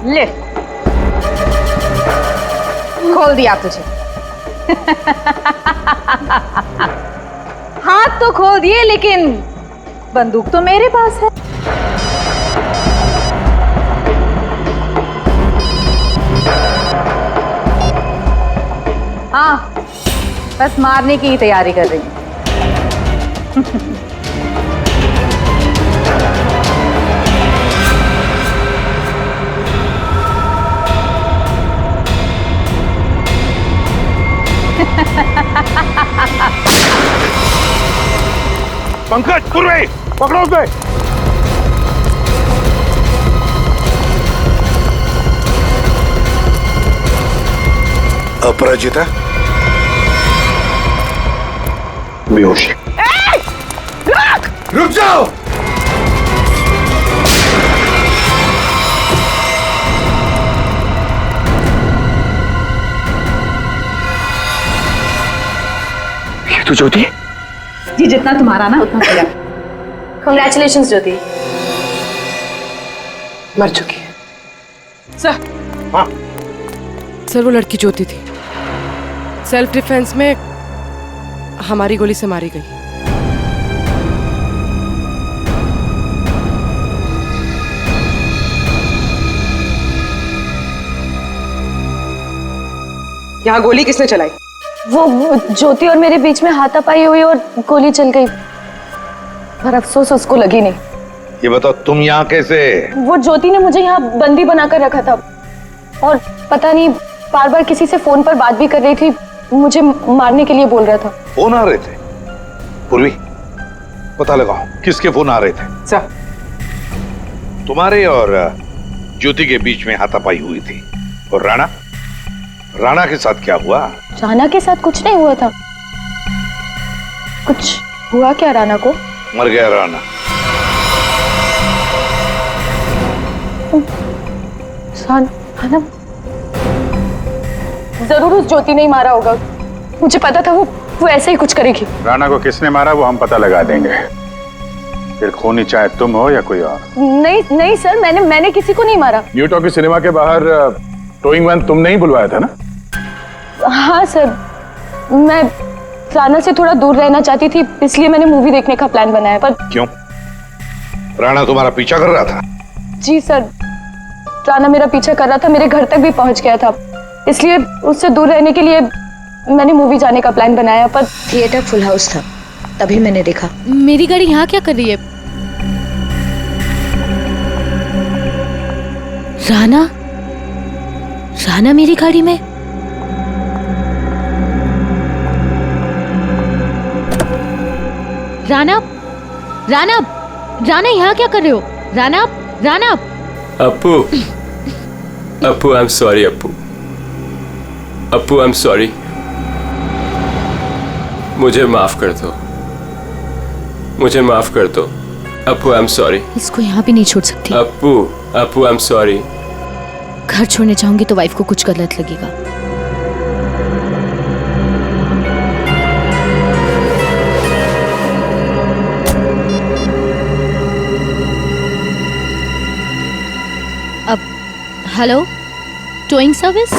ले, खोल दिया तुझे। हाथ तो खोल दिए, लेकिन बंदूक तो मेरे पास है। हाँ, बस मारने की ही तैयारी कर रही हूँ। पंकज, पूर्वी, पकड़ो उसे। अपराजिता बेहोश है। रुक जाओ। ये तो ज्योति। जी, जितना तुम्हारा ना उतना मेरा। कांग्रेचुलेशंस ज्योति। मर चुकी है सर। हाँ सर, वो लड़की ज्योति थी। सेल्फ डिफेंस में हमारी गोली से मारी गई। यहाँ गोली किसने चलाई? वो ज्योति और मेरे बीच में हाथापाई हुई और गोली चल गई, पर अफसोस उसको लगी नहीं। ये बताओ तुम यहाँ कैसे? वो ज्योति ने मुझे यहाँ बंदी बनाकर रखा था और पता नहीं बार बार किसी से फोन पर बात भी कर रही थी, मुझे मारने के लिए बोल रहा था। फोन आ रहे थे? पूर्वी, पता लगाओ किसके फोन आ रहे थे। सर, तुम्हारे और ज्योति के बीच में हाथापाई हुई थी। और राणा, राणा के साथ क्या हुआ? राणा के साथ कुछ नहीं हुआ था। कुछ हुआ क्या राणा को? मर गया राणा। राणा जरूर उस ज्योति ने ही मारा होगा। मुझे पता था वो ऐसे ही कुछ करेगी। राणा को किसने मारा वो हम पता लगा देंगे। फिर खूनी चाहे तुम हो या कोई और। नहीं सर, मैंने किसी को नहीं मारा। न्यू टॉकी सिनेमा के बाहर टोइंग वैन तुमने ही बुलवाया था ना? हाँ सर, मैं राणा से थोड़ा दूर रहना चाहती थी, इसलिए मैंने मूवी देखने का प्लान बनाया। पर क्यों? राणा तुम्हारा पीछा कर रहा था? जी सर, राणा मेरा पीछा कर रहा था, मेरे घर तक भी पहुंच गया था, इसलिए उससे दूर रहने के लिए मैंने मूवी जाने का प्लान बनाया। पर थिएटर फुल हाउस था, तभी मैंने देखा। मेरी गाड़ी यहाँ क्या कर रही है? राणा मेरी गाड़ी में? राणा यहाँ क्या कर रहे हो? Rana Appu, I am sorry Appu, I am sorry. मुझे माफ कर दो, अप्पू, आई एम सॉरी। इसको यहाँ भी नहीं छोड़ सकती। Appu, I am sorry. घर छोड़ने चाहूंगी तो वाइफ को कुछ गलत लगेगा। अब हेलो, टोइंग सर्विस?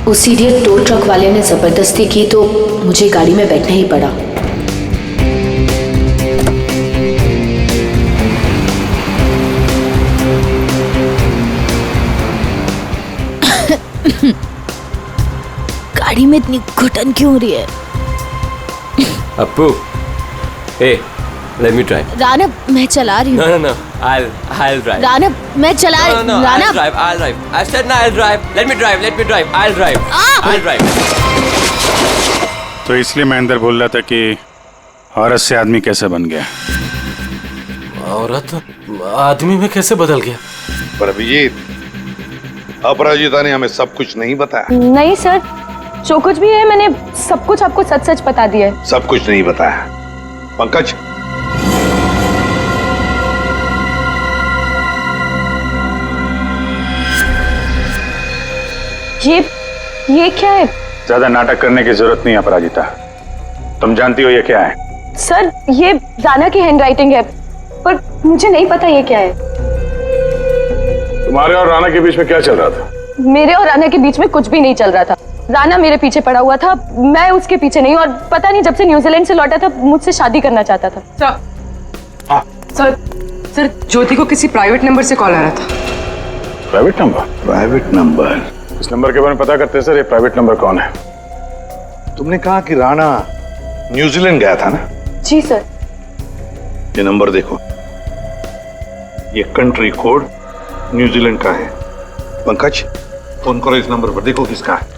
उस इडियट टो ट्रक वाले ने जबरदस्ती की तो मुझे गाड़ी में बैठना ही पड़ा। गाड़ी में इतनी घुटन क्यों हो रही है? Appu, hey, let me drive. रानब, मैं चला रही हूँ। No. I'll drive. रानब, मैं चला रही हूँ। No, रानब, I'll drive. I said no, I'll drive. Let me drive. I'll drive. तो इसलिए मैं अंदर बोल रहा था कि औरत से आदमी कैसे बन गया। औरत आदमी में कैसे बदल गया? पर अभिजीत, अपराजिता ने हमें सब कुछ नहीं बताया। नहीं सर, जो कुछ भी है मैंने सब कुछ आपको सच सच बता दिया है। सब कुछ नहीं बताया। पंकज, ये क्या है? ज्यादा नाटक करने की जरूरत नहीं अपराजिता, तुम जानती हो ये क्या है? सर, ये राना की हैंडराइटिंग है, पर मुझे नहीं पता ये क्या है। तुम्हारे और राना के बीच में क्या चल रहा था? मेरे और राना के बीच में कुछ भी नहीं चल रहा था। राना मेरे पीछे पड़ा हुआ था, मैं उसके पीछे नहीं, और पता नहीं जब से न्यूजीलैंड से लौटा था मुझसे शादी करना चाहता था। सर, ज्योति को किसी प्राइवेट नंबर से कॉल आ रहा था। Private number? Private number? इस नंबर के बारे में पता करते सर, ये प्राइवेट नंबर कौन है? तुमने कहा कि राना न्यूजीलैंड गया था ना? जी सर। ये नंबर देखो, ये कंट्री कोड न्यूजीलैंड का है। पंकज, फोन करो इस नंबर पर, देखो किसका है।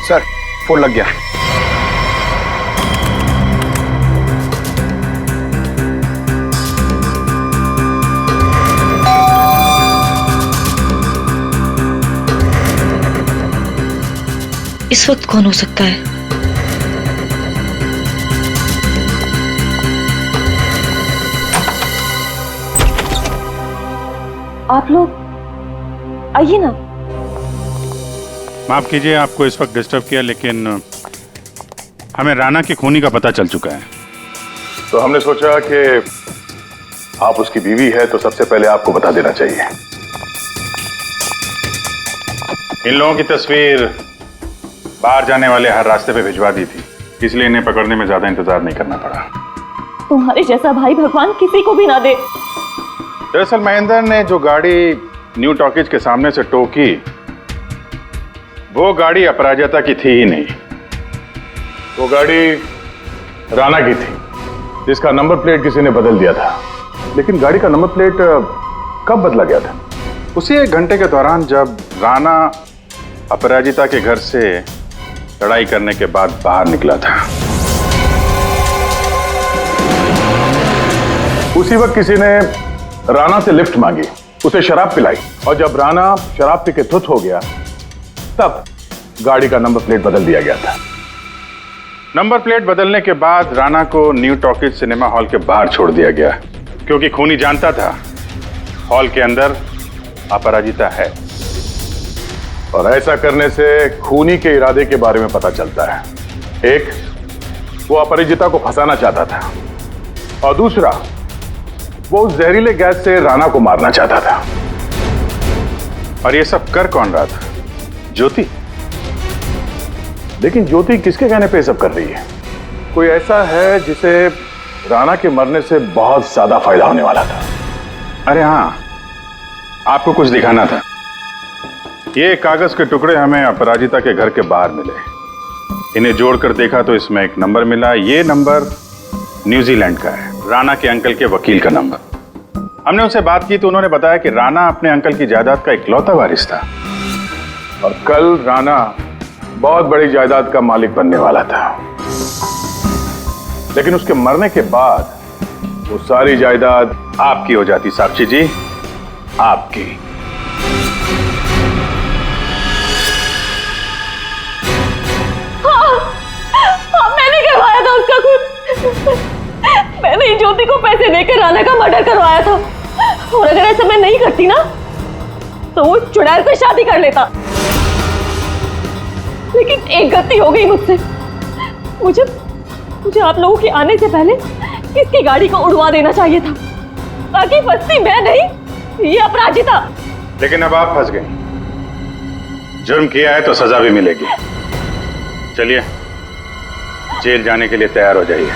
सर, फोन लग गया। इस वक्त कौन हो सकता है? आप लोग आइए ना। माफ कीजिए आपको इस वक्त डिस्टर्ब किया, लेकिन हमें राना की खूनी का पता चल चुका है। तो हमने सोचा कि आप उसकी बीवी है तो सबसे पहले आपको बता देना चाहिए। इन लोगों की तस्वीर बाहर जाने वाले हर रास्ते पे भिजवा दी थी, इसलिए इन्हें पकड़ने में ज्यादा इंतजार नहीं करना पड़ा। तुम्हारे जैसा भाई भगवान किसी को भी ना दे। दरअसल महेंद्र ने जो गाड़ी न्यू टॉकीज के सामने से टो की, वो गाड़ी अपराजिता की थी ही नहीं। वो गाड़ी राना की थी, जिसका नंबर प्लेट किसी ने बदल दिया था। लेकिन गाड़ी का नंबर प्लेट कब बदला गया था? उसी 1 घंटे के दौरान जब राना अपराजिता के घर से लड़ाई करने के बाद बाहर निकला था। उसी वक्त किसी ने राना से लिफ्ट मांगी, उसे शराब पिलाई, और जब राना शराब पी के धुत हो गया तब गाड़ी का नंबर प्लेट बदल दिया गया था। नंबर प्लेट बदलने के बाद राना को न्यू टॉकीज सिनेमा हॉल के बाहर छोड़ दिया गया, क्योंकि खूनी जानता था हॉल के अंदर अपराजिता है। और ऐसा करने से खूनी के इरादे के बारे में पता चलता है। एक, वो अपराजिता को फंसाना चाहता था, और दूसरा, वो उस जहरीले गैस से राना को मारना चाहता था। और ये सब कर कौन रहा था? ज्योति। लेकिन ज्योति किसके कहने पे सब कर रही है? कोई ऐसा है जिसे राना के मरने से बहुत ज्यादा फायदा होने वाला था। अरे हाँ, आपको कुछ दिखाना था। ये कागज के टुकड़े हमें अपराजिता के घर के बाहर मिले। इन्हें जोड़कर देखा तो इसमें एक नंबर मिला। ये नंबर न्यूजीलैंड का है, राना के अंकल के वकील का नंबर। हमने उनसे बात की तो उन्होंने बताया कि राना अपने अंकल की जायदाद का इकलौता वारिस था, और कल राना बहुत बड़ी जायदाद का मालिक बनने वाला था। लेकिन उसके मरने के बाद वो सारी जायदाद आपकी हो जाती। साक्षी जी, आपकी। हाँ, मैंने करवाया था उसका खून। मैंने ज्योति को पैसे देकर राना का मर्डर करवाया था, और अगर ऐसा मैं नहीं करती ना तो वो चुड़ैल से शादी कर लेता। लेकिन एक गलती हो गई मुझसे। मुझे आप लोगों के आने से पहले इसकी गाड़ी को उड़वा देना चाहिए था, ताकि फंसती मैं नहीं, ये अपराजिता। लेकिन अब आप फंस गई। जुर्म किया है तो सजा भी मिलेगी। चलिए, जेल जाने के लिए तैयार हो जाइए।